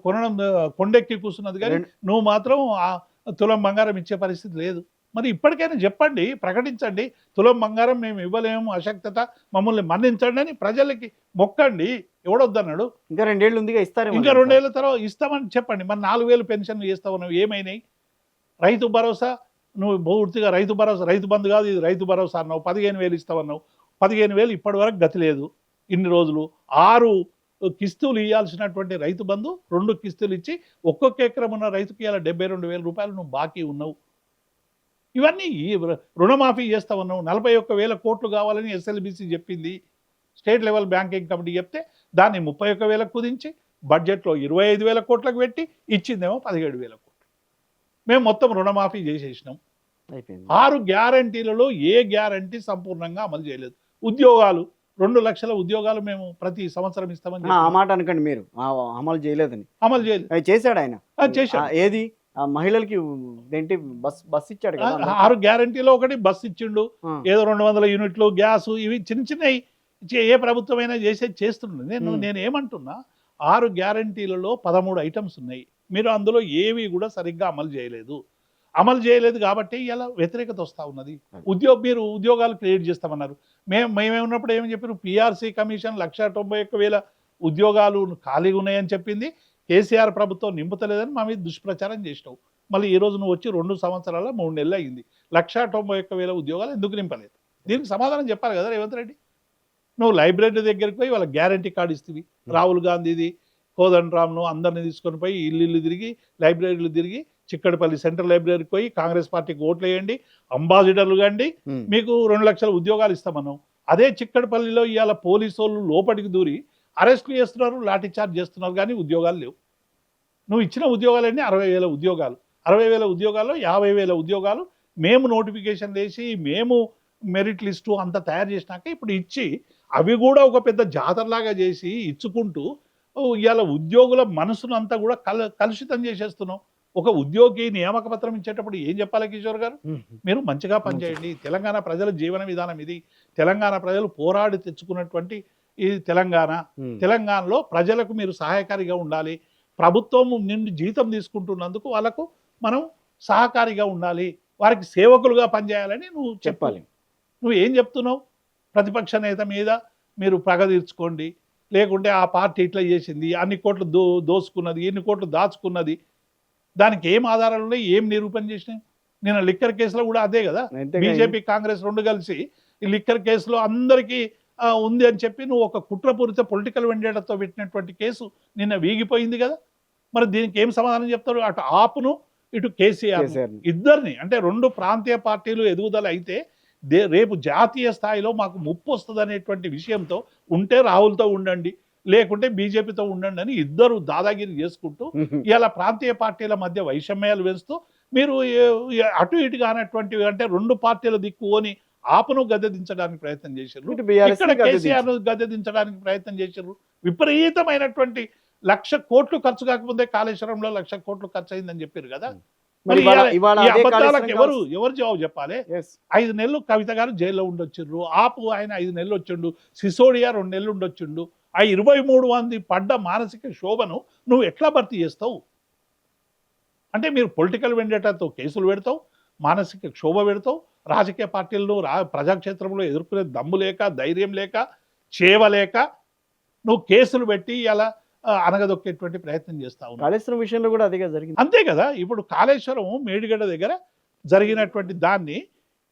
కొనడం కొండెక్కి కూర్చున్నది, కానీ నువ్వు మాత్రం తులం బంగారం ఇచ్చే పరిస్థితి లేదు. మరి ఇప్పటికైనా చెప్పండి, ప్రకటించండి, తులం బంగారం మేము ఇవ్వలేము, అశక్తత, మమ్మల్ని మన్నించండి అని ప్రజలకి మొక్కండి. ఎవడొద్దన్నాడు? ఇంకా 2 ఏళ్ళు ఉందిగా, ఇస్తారు. ఇంకా 2 ఏళ్ళ తర్వాత ఇస్తామని చెప్పండి. మరి 4,000 పెన్షన్లు చేస్తావు, నువ్వు ఏమైనాయి? రైతు భరోసా నువ్వు పూర్తిగా రైతు బంధు కాదు ఇది, రైతు భరోసా అన్నావు, 15,000 ఇస్తావన్నావు. 15,000 ఇప్పటి వరకు గతి లేదు. ఇన్ని రోజులు 6 కిస్తులు ఇవ్వాల్సినటువంటి రైతు బంధు 2 కిస్తులు ఇచ్చి ఒక్కొక్క ఎకరం ఉన్న రైతుకి ఇలా 72,000 రూపాయలు నువ్వు బాకీ ఉన్నావు. ఇవన్నీ రుణమాఫీ చేస్తావన్నావు. 41,000 కోట్లు కావాలని ఎస్ఎల్బిసి చెప్పింది. స్టేట్ లెవెల్ బ్యాంకింగ్ కమిటీ చెప్తే దాన్ని 31,000 కుదించి బడ్జెట్లో 25,000 కోట్లకు పెట్టి ఇచ్చిందేమో 17,000 కోట్లు. మేము మొత్తం రుణమాఫీ చేసేసినాం. 6 గ్యారంటీలలో ఏ గ్యారంటీ సంపూర్ణంగా అమలు చేయలేదు. ఉద్యోగాలు 2 లక్షల ఉద్యోగాలు మేము ప్రతి సంవత్సరం ఇస్తామని ఆ మాట అనకండి, మీరు అమలు చేయలేదని. అమలు చేయలేదు. చేశాడు ఆయన. చేశాడు. ఏది మహిళలకి ఏంటి బస్ ఇచ్చాడు కదా. 6 గ్యారంటీలో ఒకటి బస్ ఇచ్చిండు, ఏదో 200 యూనిట్లు గ్యాస్, ఇవి చిన్న చిన్నవి ఏ ప్రభుత్వమైనా చేస్తుండే. నేను ఏమంటున్నా, 6 గ్యారంటీలలో 13 ఐటమ్స్ ఉన్నాయి. మీరు అందులో ఏవి కూడా సరిగ్గా అమలు చేయలేదు కాబట్టి ఇలా వ్యతిరేకత వస్తూ ఉన్నది. మీరు ఉద్యోగాలు క్రియేట్ చేస్తామన్నారు. మేమేమన్నప్పుడు ఏమని చెప్పారు? పిఆర్సీ కమిషన్ 191,000 ఉద్యోగాలు ఖాళీగా ఉన్నాయని చెప్పింది. కేసీఆర్ ప్రభుత్వం నింపుతలేదని మా మీద దుష్ప్రచారం చేసినావు. మళ్ళీ ఈ రోజు నువ్వు వచ్చి 2 సంవత్సరాల 3 నెలలు అయింది. 191,000 ఉద్యోగాలు ఎందుకు నింపలేదు? దీనికి సమాధానం చెప్పాలి కదా రేవంత్ రెడ్డి. నువ్వు లైబ్రరీ దగ్గరికి పోయి వాళ్ళ గ్యారంటీ కార్డు ఇస్తుంది. రాహుల్ గాంధీది, కోదండరామ్ను అందరినీ తీసుకొని పోయి ఇల్లు తిరిగి, లైబ్రరీలు తిరిగి చిక్కడపల్లి సెంట్రల్ లైబ్రరీకి పోయి కాంగ్రెస్ పార్టీకి ఓట్లు వేయండి, అంబాసిడర్లు కండి, మీకు 2 లక్షల ఉద్యోగాలు ఇస్తామన్నాం. అదే చిక్కడపల్లిలో ఇవాళ పోలీసు వాళ్ళు లోపలికి దూరి అరెస్టులు చేస్తున్నారు, లాఠీ చార్జ్ చేస్తున్నారు, కానీ ఉద్యోగాలు లేవు. నువ్వు ఇచ్చిన ఉద్యోగాలన్నీ 60,000 ఉద్యోగాలు. 60,000 ఉద్యోగాల్లో 50,000 ఉద్యోగాలు మేము నోటిఫికేషన్ వేసి మేము మెరిట్ లిస్టు అంతా తయారు చేసినాక ఇప్పుడు ఇచ్చి అవి కూడా ఒక పెద్ద జాతరలాగా చేసి ఇచ్చుకుంటూ ఇవాళ ఉద్యోగుల మనసును అంతా కూడా కలుషితం చేసేస్తున్నాం. ఒక ఉద్యోగి నియామక పత్రం ఇచ్చేటప్పుడు ఏం చెప్పాలి కిషోర్ గారు? మీరు మంచిగా పనిచేయండి, తెలంగాణ ప్రజల జీవన విధానం ఇది, తెలంగాణ ప్రజలు పోరాడి తెచ్చుకున్నటువంటి ఈ తెలంగాణలో ప్రజలకు మీరు సహాయకారిగా ఉండాలి, ప్రభుత్వం నుండి జీతం తీసుకుంటున్నందుకు వాళ్ళకు మనం సహకారిగా ఉండాలి, వారికి సేవకులుగా పనిచేయాలని నువ్వు చెప్పాలి. నువ్వు ఏం చెప్తున్నావు? ప్రతిపక్ష నేత మీద మీరు పగ తీర్చుకోండి, లేకుంటే ఆ పార్టీ ఇట్లా చేసింది, అన్ని కోట్లు దోసుకున్నది, ఎన్ని కోట్లు దాచుకున్నది, దానికి ఏం ఆధారాలు ఉన్నాయి, ఏం నిరూపణ చేసినాయి? నేను లిక్కర్ కేసులో కూడా అదే కదా, బీజేపీ కాంగ్రెస్ 2 కలిసి ఈ లిక్కర్ కేసులో అందరికీ ఉంది అని చెప్పి నువ్వు ఒక కుట్రపూరిత పొలిటికల్ వెండేటతో పెట్టినటువంటి కేసు నిన్న వీగిపోయింది కదా. మరి దీనికి ఏం సమాధానం చెప్తారు? అటు ఆపును, ఇటు కేసీఆర్ ఇద్దరిని, అంటే 2 ప్రాంతీయ పార్టీలు ఎదుగుదల అయితే రేపు జాతీయ స్థాయిలో మాకు ముప్పు వస్తుంది అనేటువంటి విషయంతో ఉంటే రాహుల్తో ఉండండి, లేకుంటే బీజేపీతో ఉండండి అని ఇద్దరు దాదాగిరి చేసుకుంటూ ఇలా ప్రాంతీయ పార్టీల మధ్య వైషమ్యాలు వేస్తూ మీరు అటు ఇటు కానటువంటి అంటే 2 పార్టీల దిక్కుని ఆపను గద్దెదించడానికి ప్రయత్నం చేశారు, ఇక్కడ కేసీఆర్ ను గద్దెదించడానికి ప్రయత్నం చేశారు. విపరీతమైనటువంటి 1,00,000 కోట్లు ఖర్చు కాకముందే కాళేశ్వరంలో 1,00,000 కోట్లు ఖర్చు అయిందని చెప్పారు కదా. మరి ఈ అబద్ధాలకు ఎవరు జవాబు చెప్పాలి? 5 నెలలు కవిత గారు జైల్లో ఉండొచ్చిండ్రు, ఆపు ఆయన 5 నెలలు వచ్చిండు, సిసోడియా 2 నెలలు ఉండొచ్చిండు. ఆ 23 మంది పడ్డ మానసిక శోభను నువ్వు ఎట్లా భర్తీ చేస్తావు? అంటే మీరు పొలిటికల్ వెండేటాతో కేసులు పెడతావు, మానసిక క్షోభ పెడతావు, రాజకీయ పార్టీలను ప్రజాక్షేత్రంలో ఎదుర్కొనే దమ్ము లేక, ధైర్యం లేక, చేవలేక నువ్వు కేసులు పెట్టి ఇలా అనగదొక్కేటువంటి ప్రయత్నం చేస్తావు. కాళేశ్వరం విషయంలో కూడా అదేగా జరిగింది. అంతే కదా. ఇప్పుడు కాళేశ్వరం మేడిగడ్డ దగ్గర జరిగినటువంటి దాన్ని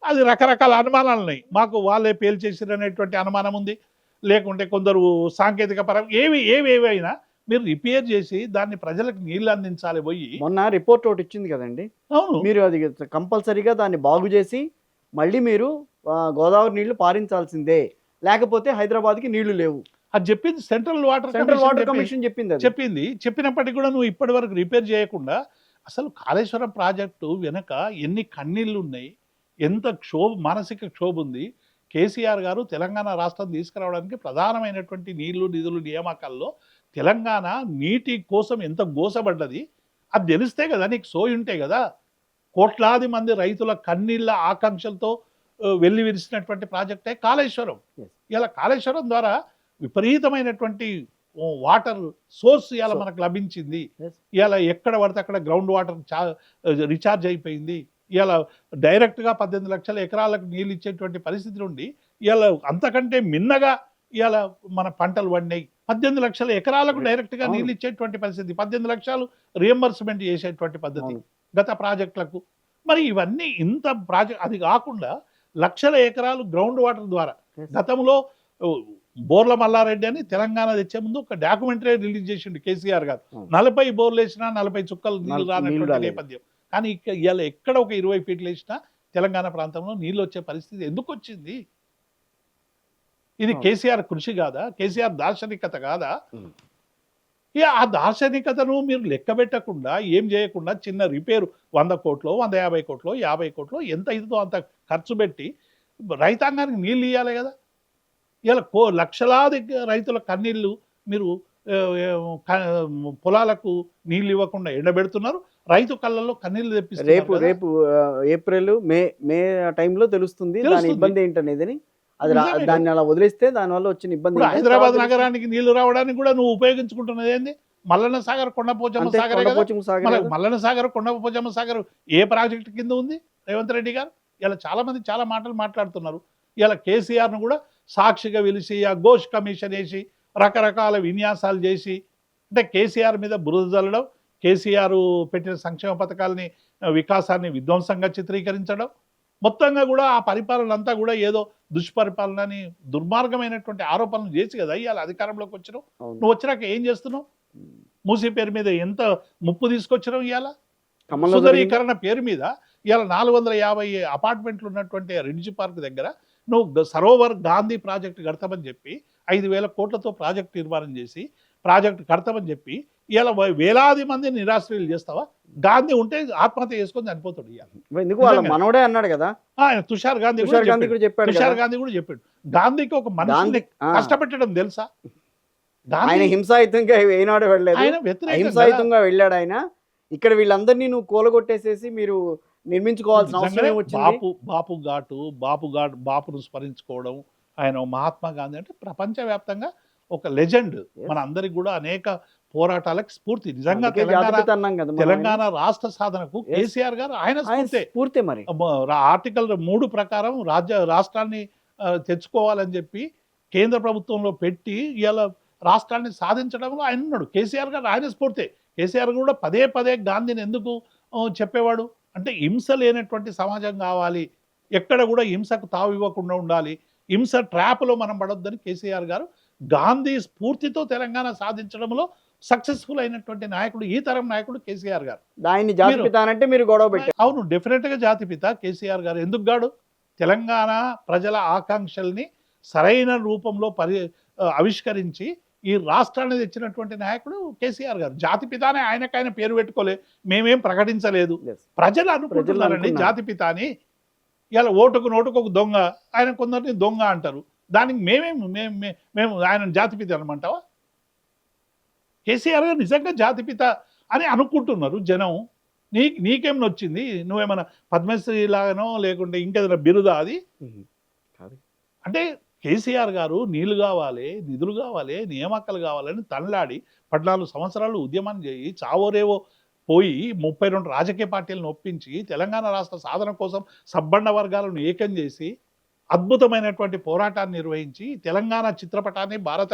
అది రకరకాల అనుమానాలు ఉన్నాయి. మాకు వాళ్ళే పేల్చేసారు అనేటువంటి అనుమానం ఉంది, లేకుంటే కొందరు సాంకేతిక పరంగా ఏవేవైనా మీరు రిపేర్ చేసి దాన్ని ప్రజలకు నీళ్లు అందించాలి. పోయి మొన్న రిపోర్ట్ ఒకటి ఇచ్చింది కదండి, అవును, మీరు అది కంపల్సరీగా దాన్ని బాగు చేసి మళ్ళీ మీరు గోదావరి నీళ్లు పారించాల్సిందే, లేకపోతే హైదరాబాద్కి నీళ్లు లేవు అది చెప్పింది సెంట్రల్ వాటర్ కమిషన్ చెప్పింది. చెప్పినప్పటికీ కూడా నువ్వు ఇప్పటి వరకు రిపేర్ చేయకుండా అసలు కాళేశ్వరం ప్రాజెక్టు వెనక ఎన్ని కన్నీళ్లు ఉన్నాయి, ఎంత మానసిక క్షోభ ఉంది. కేసీఆర్ గారు తెలంగాణ రాష్ట్రం తీసుకురావడానికి ప్రధానమైనటువంటి నీళ్లు నిధులు నియామకాల్లో తెలంగాణ నీటి కోసం ఎంత గోసపడ్డది అది తెలిస్తే కదా, నీకు సోయి ఉంటే కదా. కోట్లాది మంది రైతుల కన్నీళ్ళ ఆకాంక్షలతో వెళ్ళి విరిసినటువంటి ప్రాజెక్టే కాళేశ్వరం. ఇలా కాళేశ్వరం ద్వారా విపరీతమైనటువంటి వాటర్ సోర్స్ ఇవాళ మనకు లభించింది. ఇవాళ ఎక్కడ పడితే అక్కడ గ్రౌండ్ వాటర్ రీఛార్జ్ అయిపోయింది. ఇవాళ డైరెక్ట్గా 18 లక్షల ఎకరాలకు నీళ్ళు ఇచ్చేటువంటి పరిస్థితి నుండి ఇవాళ అంతకంటే మిన్నగా ఇవాళ మన పంటలు పండినాయి. 18 లక్షల ఎకరాలకు డైరెక్ట్గా నీళ్ళు ఇచ్చేటువంటి పరిస్థితి, 18 లక్షలు రియంబర్స్మెంట్ చేసేటువంటి పద్ధతి గత ప్రాజెక్టులకు. మరి ఇవన్నీ ఇంత ప్రాజెక్ట్ అది కాకుండా లక్షల ఎకరాలు గ్రౌండ్ వాటర్ ద్వారా గతంలో బోర్ల మల్లారెడ్డి అని తెలంగాణ తెచ్చే ముందు ఒక డాక్యుమెంటరీ రిలీజ్ చేసిండు కేసీఆర్ గారు. 40 బోర్లు వేసినా 40 చుక్కలు నీళ్ళు రానటువంటి నేపథ్యం. కానీ ఇవాళ ఎక్కడ ఒక 20 ఫీట్లు వేసినా తెలంగాణ ప్రాంతంలో నీళ్ళు వచ్చే పరిస్థితి ఎందుకు వచ్చింది? ఇది కేసీఆర్ కృషి కాదా? కేసీఆర్ దార్శనికత కాదా? ఇక ఆ దార్శనికతను మీరు లెక్క పెట్టకుండా ఏం చేయకుండా చిన్న రిపేరు 100 కోట్లు 150 కోట్లు 50 కోట్లు ఎంత అవుతుందో అంత ఖర్చు పెట్టి రైతాంగానికి నీళ్ళు ఇవ్వాలి కదా. ఇలా లక్షలాది రైతుల కన్నీళ్ళు మీరు పొలాలకు నీళ్ళు ఇవ్వకుండా ఎండబెడుతున్నారు, రైతు కళ్ళల్లో కన్నీళ్ళు తెప్పిస్తారు. రేపు ఏప్రిల్ మే టైంలో తెలుస్తుంది దాని ఇబ్బంది ఏంటనేది. అది దాన్ని అలా వదిలేస్తే దానివల్ల వచ్చిన ఇబ్బంది. హైదరాబాద్ నగరానికి నీళ్లు రావడానికి కూడా నువ్వు ఉపయోగించుకుంటున్నది ఏంది? మల్లన్న సాగర్ కొండపోచమ్మ సాగర్. మల్లన్న సాగర్ కొండపోచమ్మ సాగర్ ఏ ప్రాజెక్టు కింద ఉంది రేవంత్ రెడ్డి గారు? ఇలా చాలా మంది చాలా మాటలు మాట్లాడుతున్నారు. ఇలా కేసీఆర్ను కూడా సాక్షిగా పిలిచి ఆ ఘోష్ కమిషన్ వేసి రకరకాల విన్యాసాలు చేసి అంటే కేసీఆర్ మీద బురద జల్లడం, కేసీఆర్ పెట్టిన సంక్షేమ పథకాలని వికాసాన్ని విధ్వంసంగా చిత్రీకరించడం, మొత్తంగా కూడా ఆ పరిపాలన అంతా కూడా ఏదో దుష్పరిపాలనని దుర్మార్గమైనటువంటి ఆరోపణలు చేసి కదా ఇవాళ అధికారంలోకి వచ్చినావు. నువ్వు వచ్చినాక ఏం చేస్తున్నావు? మూసీ పేరు మీద ఎంత ముప్పు తీసుకొచ్చినావు ఇవాళ? ఖమ్మంలో జరిగింది. సుందరీకరణ పేరు మీద ఇవాళ 450 అపార్ట్మెంట్లు ఉన్నటువంటి రిడ్జ్ పార్క్ దగ్గర నువ్వు సరోవర్ గాంధీ ప్రాజెక్టు కడతామని చెప్పి 5,000 కోట్లతో ప్రాజెక్టు నిర్మాణం చేసి ప్రాజెక్టు కడతామని చెప్పి ఇలా వేలాది మంది నిరాశ్రయులు చేస్తావా? గాంధీ ఉంటే ఆత్మహత్య చేసుకొని చనిపోతాడు ఇవాళ. ఎందుకు వాళ్ళ నిజంగా. మనవడే అన్నాడు కదా, ఆయన తుషార్ గాంధీ కూడా తుషార్ గాంధీ చెప్పాడు. కూడా చెప్పాడు తుషార్ కదా. గాంధీ కూడా చెప్పాడు గాంధీకి ఒక మనిషిని ఆ. కష్టపెట్టడం తెలుసా? ఆయన గాంధీ హింసాయుతంగా ఏనాడు వెళ్ళలేదు, ఆయన వ్యతిరేకంగా అహింసాయుతంగా వెళ్ళాడు ఆయన. ఇక్కడ వీళ్ళందరినీ నువ్వు కూలగొట్టేసేసి మీరు నిర్మించుకోవాల్సిన అవసరం నిజంగానే ఏమొచ్చింది? బాపును స్మరించుకోవడం, ఆయన మహాత్మా గాంధీ అంటే ప్రపంచవ్యాప్తంగా ఒక లెజెండ్. మన అందరికి కూడా అనేక పోరాటాలకు స్ఫూర్తి. నిజంగా అందుకే జాతిపిత అన్నాం కదా మనం. తెలంగాణ రాష్ట్ర సాధనకు కేసీఆర్ గారు ఆయన ఆయన స్ఫూర్తే. స్ఫూర్తే మరి. ఆర్టికల్ 3 ప్రకారం రాష్ట్రాన్ని తెచ్చుకోవాలని చెప్పి కేంద్ర ప్రభుత్వంలో పెట్టి ఇలా రాష్ట్రాన్ని సాధించడంలో ఆయన ఉన్నాడు. కేసీఆర్ గారు ఆయన స్ఫూర్తే. కేసీఆర్ కూడా పదే పదే గాంధీని ఎందుకు చెప్పేవాడు అంటే హింస లేనటువంటి సమాజం కావాలి, ఎక్కడ కూడా హింసకు తావు ఇవ్వకుండా ఉండాలి, హింస ట్రాప్లో మనం పడొద్దని కేసీఆర్ గారు గాంధీ స్ఫూర్తితో తెలంగాణ సాధించడంలో సక్సెస్ఫుల్ అయినటువంటి నాయకుడు, ఈ తరం నాయకుడు కేసీఆర్ గారు. ఆయన్ని జాతిపిత అనంటే మీరు గొడవ పెట్టారు. అవును, డెఫినెట్గా జాతిపిత కేసీఆర్ గారు. ఎందుకు గాడు? తెలంగాణ ప్రజల ఆకాంక్షల్ని సరైన రూపంలో ఆవిష్కరించి ఈ రాష్ట్రాన్ని తెచ్చినటువంటి నాయకుడు కేసీఆర్ గారు. జాతిపితానే ఆయనకైనా పేరు పెట్టుకోలే, మేమేం ప్రకటించలేదు, Yes. ప్రజలు అనుకుంటున్నారండి అనుకున్నారు. జాతిపిత అని. ఇలా ఓటుకు నోటుకు ఒక దొంగ, ఆయన కొందరిని దొంగ అంటారు, దానికి మేము ఆయన జాతిపిత అనమంటావా? కేసీఆర్ గారు నిజంగా జాతిపిత అని అనుకుంటున్నారు జనం. నీకేం నొచ్చింది? నువ్వేమన్నా పద్మశ్రీ లాగానో లేకుంటే ఇంకేదైనా బిరుదా అది? కాదు. అంటే కేసీఆర్ గారు నీళ్లు కావాలి, నిధులు కావాలి, నియామకాలు కావాలని తనలాడి 14 సంవత్సరాలు ఉద్యమం చేయి చావోరేవో పోయి 32 రాజకీయ పార్టీలను ఒప్పించి తెలంగాణ రాష్ట్ర సాధన కోసం సబ్బండ వర్గాలను ఏకం చేసి అద్భుతమైనటువంటి పోరాటాన్ని నిర్వహించి తెలంగాణ చిత్రపటాన్ని భారత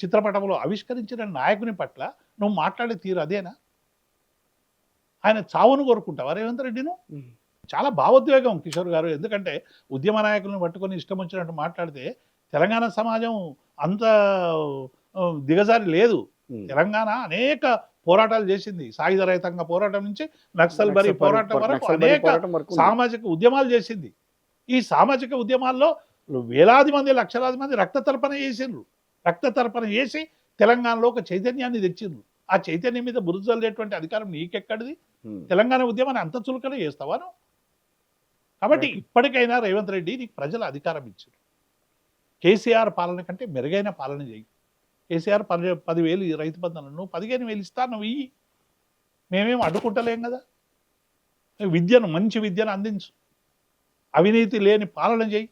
చిత్రపటంలో ఆవిష్కరించిన నాయకుని పట్ల నువ్వు మాట్లాడే తీరు అదేనా? ఆయన చావును కోరుకుంటావా రేవంత్ రెడ్డిను? చాలా భావోద్వేగం కిషోర్ గారు. ఎందుకంటే ఉద్యమ నాయకులను పట్టుకొని ఇష్టం వచ్చినట్టు మాట్లాడితే తెలంగాణ సమాజం అంత దిగజారి లేదు. తెలంగాణ అనేక పోరాటాలు చేసింది. సాయుధ రహితంగా పోరాటం నుంచి నక్సల్ బరి పోరాటం వరకు అనేక సామాజిక ఉద్యమాలు చేసింది. ఈ సామాజిక ఉద్యమాల్లో వేలాది మంది, లక్షలాది మంది రక్త తర్పణ చేసిండ్రు. రక్త తర్పణ చేసి తెలంగాణలో ఒక చైతన్యాన్ని తెచ్చిండ్రు. ఆ చైతన్యం మీద బురదలేటువంటి అధికారం నీకెక్కడిది? తెలంగాణ ఉద్యమాన్ని అంత చులకన చేస్తావా నువ్వు? కాబట్టి ఇప్పటికైనా రేవంత్ రెడ్డి నీకు ప్రజలు అధికారం ఇచ్చారు. కేసీఆర్ పాలన కంటే మెరుగైన పాలన చేయి. కేసీఆర్ 10,000 రైతు బంధువులు, నువ్వు 15,000 ఇస్తా, నువ్వు ఇయ్యి, మేమేం అడ్డుకుంటలేం కదా. విద్యను, మంచి విద్యను అందించు, అవినీతి లేని పాలన చేయి.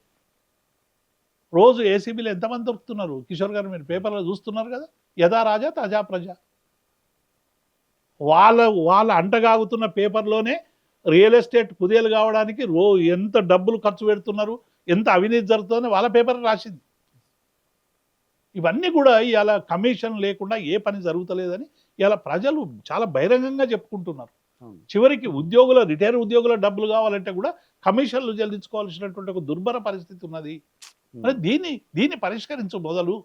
రోజు ఏసీబీలో ఎంతమంది దొరుకుతున్నారు కిషోర్ గారు? మీరు పేపర్లో చూస్తున్నారు కదా, యథా రాజా తాజా ప్రజ. వాళ్ళ అంటగాగుతున్న పేపర్లోనే రియల్ ఎస్టేట్ కుదేలు కావడానికి ఎంత డబ్బులు ఖర్చు పెడుతున్నారు, ఎంత అవినీతి జరుగుతుందని వాళ్ళ పేపర్ రాసింది. ఇవన్నీ కూడా ఇలా కమిషన్ లేకుండా ఏ పని జరుగుతలేదని ఇలా ప్రజలు చాలా బహిరంగంగా చెప్పుకుంటున్నారు. చివరికి రిటైర్ ఉద్యోగుల డబ్బులు కావాలంటే కూడా కమిషన్లు చెల్లించుకోవాల్సినటువంటి ఒక దుర్భర పరిస్థితి ఉన్నది. మరి దీన్ని పరిష్కరించు మొదలు.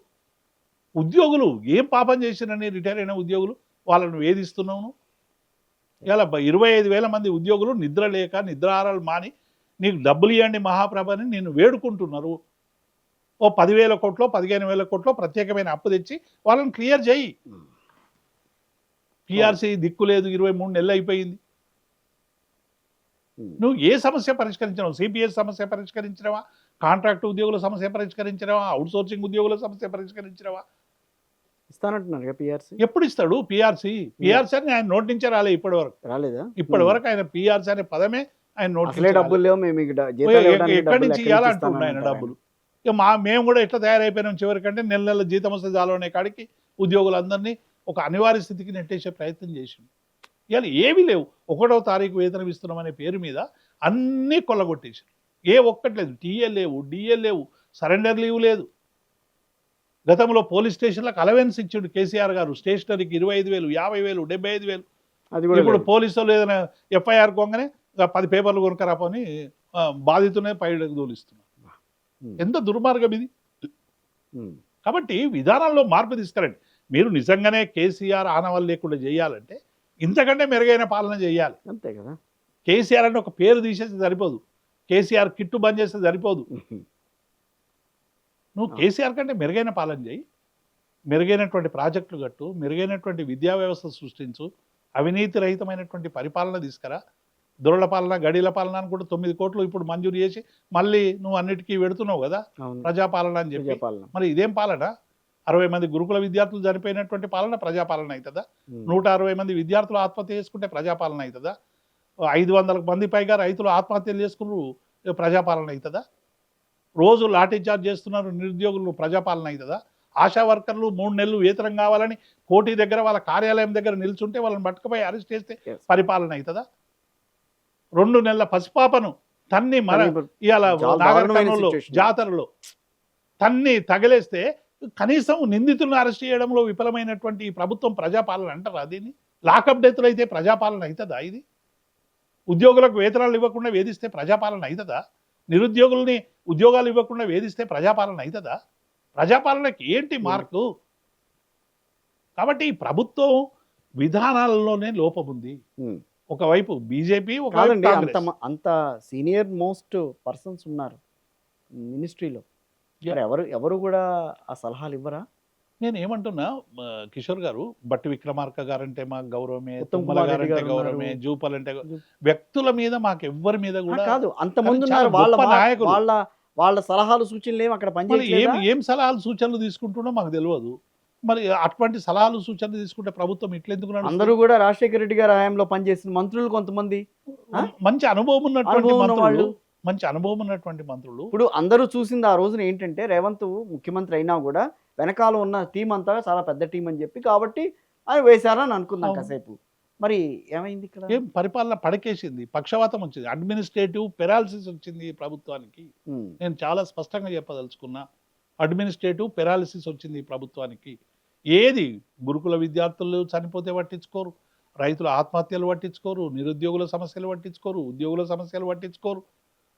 ఉద్యోగులు ఏం పాపం చేసినని రిటైర్ అయిన ఉద్యోగులు వాళ్ళను వేధిస్తున్నావు. ఇలా 25,000 మంది ఉద్యోగులు నిద్ర లేక నిద్రాహారాలు మాని నీకు డబ్బులు ఇవ్వండి మహాప్రభని నేను వేడుకుంటున్నారు. ఓ 10,000 కోట్లో 15,000 కోట్లో ప్రత్యేకమైన అప్పు తెచ్చి వాళ్ళని క్లియర్ చేయి. పిఆర్సీ దిక్కు లేదు, 23 నెలలు అయిపోయింది. నువ్వు ఏ సమస్య పరిష్కరించినావు? సిపిఎస్ సమస్య పరిష్కరించినవా? కాంట్రాక్ట్ ఉద్యోగుల సమస్య పరిష్కరించినవా? అవుట్సోర్సింగ్ ఉద్యోగుల సమస్య పరిష్కరించినవా? ఇస్తానంటున్నారు పిఆర్సీ. ఎప్పుడు ఇస్తాడు పిఆర్సీ? పిఆర్సీ అని ఆయన నోటి నుంచే రాలేదు ఇప్పటి వరకు. రాలేదా? ఇప్పటి వరకు ఆయన పిఆర్సీ అనే పదమే ఆయన నోటి డబ్బులు లేవు, మేము ఎక్కడి నుంచి ఇవ్వాలంటున్నాడు ఆయన డబ్బులు. ఇక మేము కూడా ఎట్లా తయారైపోయినాం చివరికంటే నెల జీతం వస్తే చాలు అనే కాడికి ఉద్యోగులందరినీ ఒక అనివార్య స్థితికి నెట్టేసే ప్రయత్నం చేసింది. ఇవాళ ఏమీ లేవు. 1వ తారీఖు వేతనం ఇస్తున్నామనే పేరు మీద అన్నీ కొల్లగొట్టేసారు. ఏ ఒక్కటి లేదు. టీఏ లేవు, డిఏ లేవు, సరెండర్ లీవ్ లేదు. గతంలో పోలీస్ స్టేషన్లకు అలవెన్స్ ఇచ్చాడు కేసీఆర్ గారు. స్టేషనరీకి 25,000, 50,000, 75,000. ఇప్పుడు పోలీసులు ఏదైనా ఎఫ్ఐఆర్ కొంగనే 10 పేపర్లు కొనుక్కరాపని బాధితునే పైడకు తోలిస్తున్నారు. ఎంత దుర్మార్గం ఇది. కాబట్టి విధానాల్లో మార్పు తీసుకురండి. మీరు నిజంగానే కేసీఆర్ ఆనవాళ్ళు లేకుండా చేయాలంటే ఇంతకంటే మెరుగైన పాలన చేయాలి. అంతే కదా. కేసీఆర్ అంటే ఒక పేరు తీసేస్తే సరిపోదు, కేసీఆర్ కిట్టు బంద్ చేస్తే సరిపోదు. నువ్వు కేసీఆర్ కంటే మెరుగైన పాలన చేయి, మెరుగైనటువంటి ప్రాజెక్టులు కట్టు, మెరుగైనటువంటి విద్యా వ్యవస్థ సృష్టించు, అవినీతి రహితమైనటువంటి పరిపాలన తీసుకురా. దొరల పాలన, గడిల పాలన అని కూడా 9 కోట్లు ఇప్పుడు మంజూరు చేసి మళ్ళీ నువ్వు అన్నిటికీ పెడుతున్నావు కదా ప్రజాపాలన అని చెప్పి. మరి ఇదేం పాలన? 60 మంది గురుకుల విద్యార్థులు చనిపోయినటువంటి పాలన ప్రజాపాలన అవుతుందా? 160 మంది విద్యార్థులు ఆత్మహత్య చేసుకుంటే ప్రజాపాలన అవుతుందా? 500 మంది పైగా రైతులు ఆత్మహత్యలు చేసుకున్నారు, ప్రజాపాలన అవుతుందా? రోజు లాఠీ చార్జ్ చేస్తున్నారు నిరుద్యోగులు, ప్రజాపాలన అవుతుందా? ఆశా వర్కర్లు 3 నెలలు వేతనం కావాలని కోటి దగ్గర వాళ్ళ కార్యాలయం దగ్గర నిల్చుంటే వాళ్ళని పట్టుకుపోయి అరెస్ట్ చేస్తే పరిపాలన అవుతుందా? 2 నెలల పసిపాపను తన్ని ఇవాళ నాగరికర్నూలులో జాతరలో తన్ని తగిలేస్తే కనీసం నిందితులను అరెస్ట్ చేయడంలో విఫలమైనటువంటి ఈ ప్రభుత్వం ప్రజాపాలన అంటారా దీన్ని? లాకప్ డెత్లు అయితే ప్రజాపాలన అవుతుందా ఇది? ఉద్యోగులకు వేతనాలు ఇవ్వకుండా వేధిస్తే ప్రజాపాలన అవుతుందా? నిరుద్యోగుల్ని ఉద్యోగాలు ఇవ్వకుండా వేధిస్తే ప్రజాపాలన అవుతుందా? ప్రజాపాలనకి ఏంటి మార్కు? కాబట్టి ఈ ప్రభుత్వం విధానాలలోనే లోపం ఉంది. ఒకవైపు బీజేపీ, అంత సీనియర్ మోస్ట్ పర్సన్స్ ఉన్నారు మినిస్ట్రీలో, ఎవరు కూడా ఆ సలహాలు ఇవ్వరా? నేను ఏమంటున్నా కిషోర్ గారు, బట్టి విక్రమార్క గారంటే మాకు గౌరవమే, తుమ్మల గారంటే గౌరవమే, జూపల్ అంటే వ్యక్తుల మీద మాకు ఎవ్వరి మీద కూడా కాదు. అంతమంది ఉన్నారు, వాళ్ళ సలహాలు సూచనలు ఏమి అక్కడ పనిచేయలేదు. ఏం సలహాలు సూచనలు తీసుకుంటున్నా మాకు తెలియదు. మరి అటువంటి సలహాలు సూచనలు తీసుకుంటే ప్రభుత్వం ఇట్లెందుకు? అందరూ కూడా రాజశేఖర రెడ్డి గారి హయాంలో పనిచేసిన మంత్రులు కొంతమంది మంచి అనుభవం ఉన్నటువంటి మంత్రులు, మంచి అనుభవం ఉన్నటువంటి మంత్రులు. ఇప్పుడు అందరూ చూసింది ఆ రోజున ఏంటంటే రేవంత్ ముఖ్యమంత్రి అయినా కూడా వెనకాల ఉన్న టీం అంతా చాలా పెద్ద టీం అని చెప్పి, కాబట్టి ఆయన వేశారని అనుకుందాం కాసేపు. మరి ఏమైంది ఇక్కడ? ఏం పరిపాలన పడకేసింది, పక్షవాతం వచ్చింది, అడ్మినిస్ట్రేటివ్ పెరాలిసిస్ వచ్చింది ప్రభుత్వానికి. నేను చాలా స్పష్టంగా చెప్పదలుచుకున్నా, అడ్మినిస్ట్రేటివ్ పెరాలిసిస్ వచ్చింది ప్రభుత్వానికి. ఏది గురుకుల విద్యార్థులు చనిపోతే పట్టించుకోరు, రైతుల ఆత్మహత్యలు పట్టించుకోరు, నిరుద్యోగుల సమస్యలు పట్టించుకోరు, ఉద్యోగుల సమస్యలు పట్టించుకోరు,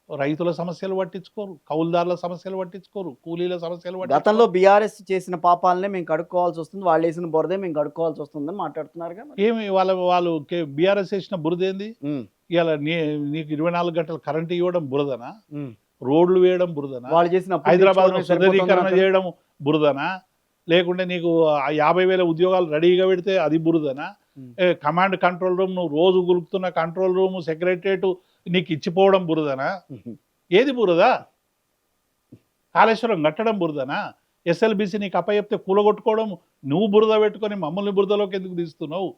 రైతుల సమస్యలు పట్టించుకోరు, కౌలుదారుల సమస్యలు పట్టించుకోరు, కూలీల సమస్యలు పట్టించుకోరు. గతంలో బీఆర్ఎస్ చేసిన పాపాలనే మేము కడుక్కోవాల్సి వస్తుంది, వాళ్ళు వేసిన బురదే మేము కడుక్కోవాల్సి వస్తుందని మాట్లాడుతున్నారు. ఏమి వాళ్ళు బీఆర్ఎస్ వేసిన బురదేంది? ఇవాళ నీకు 24 గంటలు కరెంట్ ఇవ్వడం బురదనా? రోడ్లు వేయడం బురదనా? వాళ్ళు చేసిన హైదరాబాద్ లో సుందరీకరణ చేయడం బురదనా? లేకుంటే నీకు 50,000 ఉద్యోగాలు రెడీగా పెడితే అది బురదనా? కమాండ్ కంట్రోల్ రూమ్, నువ్వు రోజు గులుపుతున్న కంట్రోల్ రూమ్, సెక్రటరియట్ నీకు ఇచ్చిపోవడం బురదనా? ఏది బురదా? కాళేశ్వరం కట్టడం బురదనా? ఎస్ఎల్బిసి నీకు అప్పచెప్తే కూలగొట్టుకోవడం నువ్వు బురద పెట్టుకొని మమ్మల్ని బురదలోకి ఎందుకు తీస్తున్నావు?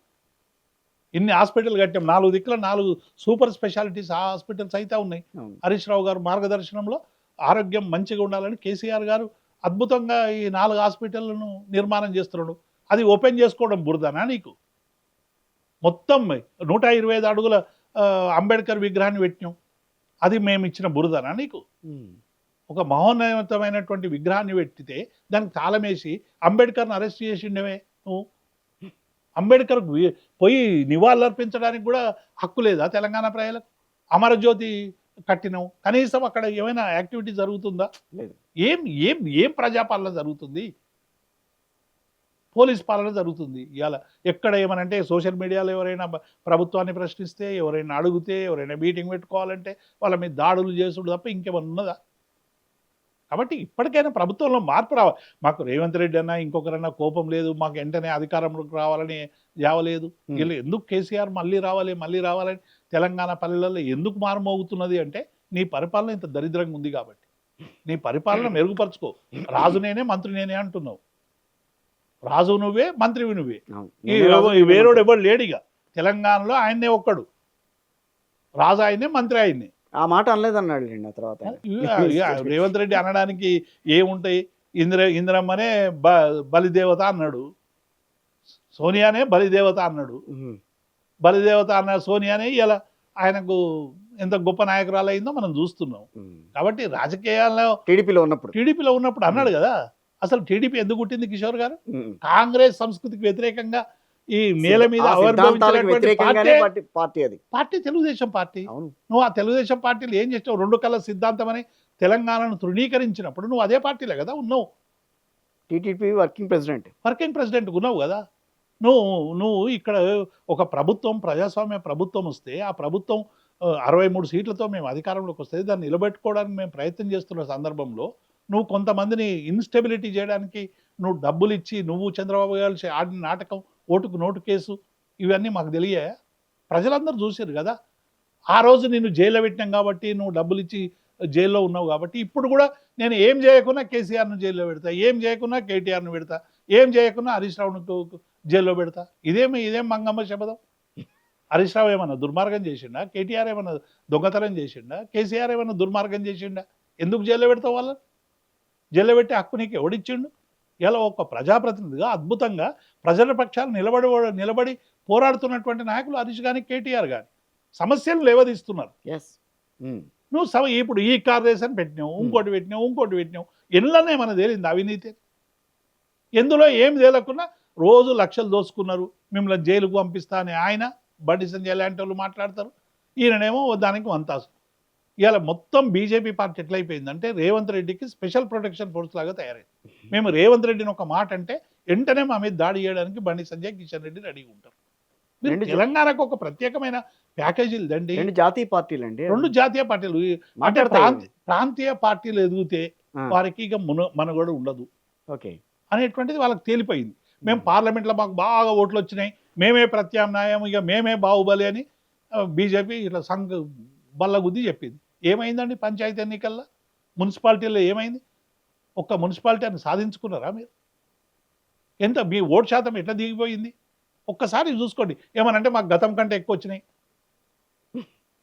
ఇన్ని హాస్పిటల్ కట్టాం, 4 దిక్కుల 4 సూపర్ స్పెషాలిటీస్ హాస్పిటల్స్ అయితే ఉన్నాయి. హరీష్ రావు గారు మార్గదర్శనంలో ఆరోగ్యం మంచిగా ఉండాలని కేసీఆర్ గారు అద్భుతంగా ఈ 4 హాస్పిటళ్లను నిర్మాణం చేస్తున్నాడు. అది ఓపెన్ చేసుకోవడం బురదనా నీకు? మొత్తం 125 అడుగుల అంబేద్కర్ విగ్రహాన్ని పెట్టినాం, అది మేము ఇచ్చిన బురదనా నీకు? ఒక మహోన్నతమైనటువంటి విగ్రహాన్ని పెట్టితే దానికి తాళమేసి అంబేద్కర్ని అరెస్ట్ చేసిండేవే నువ్వు. అంబేద్కర్ పోయి నివాళులర్పించడానికి కూడా హక్కు లేదా తెలంగాణ ప్రజలకు? అమరజ్యోతి కట్టినావు, కనీసం అక్కడ ఏమైనా యాక్టివిటీ జరుగుతుందా? లేదు. ఏం ఏం ఏం ప్రజాపాలన జరుగుతుంది? పోలీస్ పాలన జరుగుతుంది. ఇవాళ ఎక్కడ ఏమనంటే సోషల్ మీడియాలో ఎవరైనా ప్రభుత్వాన్ని ప్రశ్నిస్తే, ఎవరైనా అడిగితే, ఎవరైనా మీటింగ్ పెట్టుకోవాలంటే వాళ్ళ మీద దాడులు చేసుడు తప్ప ఇంకేమన్నా ఉన్నదా? కాబట్టి ఇప్పటికైనా ప్రభుత్వంలో మార్పు రావాలి. మాకు రేవంత్ రెడ్డి అన్నా ఇంకొకరన్నా కోపం లేదు, మాకు వెంటనే అధికారంలోకి రావాలని యావలేదు. వీళ్ళు ఎందుకు కేసీఆర్ మళ్ళీ రావాలని తెలంగాణ పల్లెలలో ఎందుకు మారుమోగుతున్నది అంటే, నీ పరిపాలన ఇంత దరిద్రంగా ఉంది కాబట్టి. నీ పరిపాలన మెరుగుపరుచుకో. రాజు నేనే, మంత్రి నేనే అంటున్నావు. రాజు నువ్వే, మంత్రివి నువ్వే. వేరేడు ఎవరు లేడిగా తెలంగాణలో, ఆయన్నే ఒక్కడు రాజు, ఆయనే మంత్రి ఆయన్నే. ఆ మాట అనలేదన్నాడు ఆ తర్వాత. రేవంత్ రెడ్డి అనడానికి ఏముంటాయి? ఇందిరమ్మనే బలిదేవత అన్నాడు, సోనియానే బలిదేవత అన్నాడు. బలిదేవత అన్న సోనియానే ఇలా ఆయనకు ఎంత గొప్ప నాయకురాలు అయిందో మనం చూస్తున్నాం. కాబట్టి రాజకీయాల్లో టీడీపీలో ఉన్నప్పుడు అన్నాడు కదా. అసలు టీడీపీ ఎందుకు పుట్టింది కిషోర్ గారు? కాంగ్రెస్ సంస్కృతికి వ్యతిరేకంగా ఈ నేల మీద పార్టీ తెలుగుదేశం పార్టీ. నువ్వు ఆ తెలుగుదేశం పార్టీలు ఏం చేస్తావు? 2 కళ్ళ సిద్ధాంతం అని తెలంగాణను తృణీకరించినప్పుడు నువ్వు అదే పార్టీలే కదా ఉన్నావు. టీటీపీ వర్కింగ్ ప్రెసిడెంట్ ఉన్నావు కదా. నువ్వు నువ్వు ఇక్కడ ఒక ప్రభుత్వం, ప్రజాస్వామ్య ప్రభుత్వం వస్తే ఆ ప్రభుత్వం 63 సీట్లతో మేము అధికారంలోకి వస్తే దాన్ని నిలబెట్టుకోవడానికి మేము ప్రయత్నం చేస్తున్న సందర్భంలో నువ్వు కొంతమందిని ఇన్స్టెబిలిటీ చేయడానికి నువ్వు డబ్బులు ఇచ్చి నువ్వు చంద్రబాబు గారు ఆడిన నాటకం, ఓటుకు నోటు కేసు, ఇవన్నీ మాకు తెలియాయా? ప్రజలందరూ చూసారు కదా. ఆ రోజు నిన్ను జైల్లో పెట్టినాం కాబట్టి, నువ్వు డబ్బులు ఇచ్చి జైల్లో ఉన్నావు కాబట్టి, ఇప్పుడు కూడా నేను ఏం చేయకున్నా కేసీఆర్ను జైల్లో పెడతా, ఏం చేయకున్నా కేటీఆర్ను పెడతా, ఏం చేయకున్నా హరీష్ రావును జైల్లో పెడతా. ఇదేం మంగమ్మ శపథం? హరీష్ రావు ఏమన్నా దుర్మార్గం చేసిండా? కేటీఆర్ ఏమన్నా దొంగతనం చేసిండా? కేసీఆర్ ఏమన్నా దుర్మార్గం చేసిండా? ఎందుకు జైల్లో పెడతావు వాళ్ళని? జైల్లో పెట్టి హక్కు నీకు ఎవడిచ్చిండు? ఇలా ఒక ప్రజాప్రతినిధిగా అద్భుతంగా ప్రజల పక్షాలు నిలబడి పోరాడుతున్నటువంటి నాయకులు హరీష్ కానీ కేటీఆర్ కానీ సమస్యలు లేవదీస్తున్నారు. నువ్వు ఇప్పుడు ఈ కార్పొరేషన్ పెట్టినావు, ఇంకోటి పెట్టినావు, ఎన్ననే మన తేలింది అవినీతి? ఎందులో ఏం తేలకున్నా రోజు లక్షలు దోసుకున్నారు, మిమ్మల్ని జైలుకు పంపిస్తా అని ఆయన బండి సంజయ్ లాంటి వాళ్ళు మాట్లాడతారు, ఈయననేమో దానికి వంతాసు. ఇవాళ మొత్తం బీజేపీ పార్టీ ఎట్లయిపోయిందంటే రేవంత్ రెడ్డికి స్పెషల్ ప్రొటెక్షన్ ఫోర్స్ లాగా తయారైంది. మేము రేవంత్ రెడ్డిని ఒక మాట అంటే వెంటనే మా మీద దాడి చేయడానికి బండి సంజయ్, కిషన్ రెడ్డి రెడీగా ఉంటారు. తెలంగాణకు ఒక ప్రత్యేకమైన ప్యాకేజీలు దండి. రెండు జాతీయ పార్టీలు అండి, రెండు జాతీయ పార్టీలు. అంటే ప్రాంతీయ పార్టీలు ఎదిగితే వారికి ఇక మనుగడ ఉండదు అనేటువంటిది వాళ్ళకి తేలిపోయింది. మేము పార్లమెంట్లో మాకు బాగా ఓట్లు వచ్చినాయి, మేమే ప్రత్యామ్నాయం, ఇక మేమే బాహుబలి అని బీజేపీ ఇట్లా బల్లగుద్ది చెప్పింది. ఏమైందండి పంచాయతీ ఎన్నికల్లో? మున్సిపాలిటీలో ఏమైంది? ఒక్క మున్సిపాలిటీని సాధించుకున్నారా మీరు? ఎంత మీ ఓటు శాతం ఎట్లా దిగిపోయింది? ఒక్కసారి చూసుకోండి. ఏమనంటే మాకు గతం కంటే ఎక్కువ వచ్చినాయి.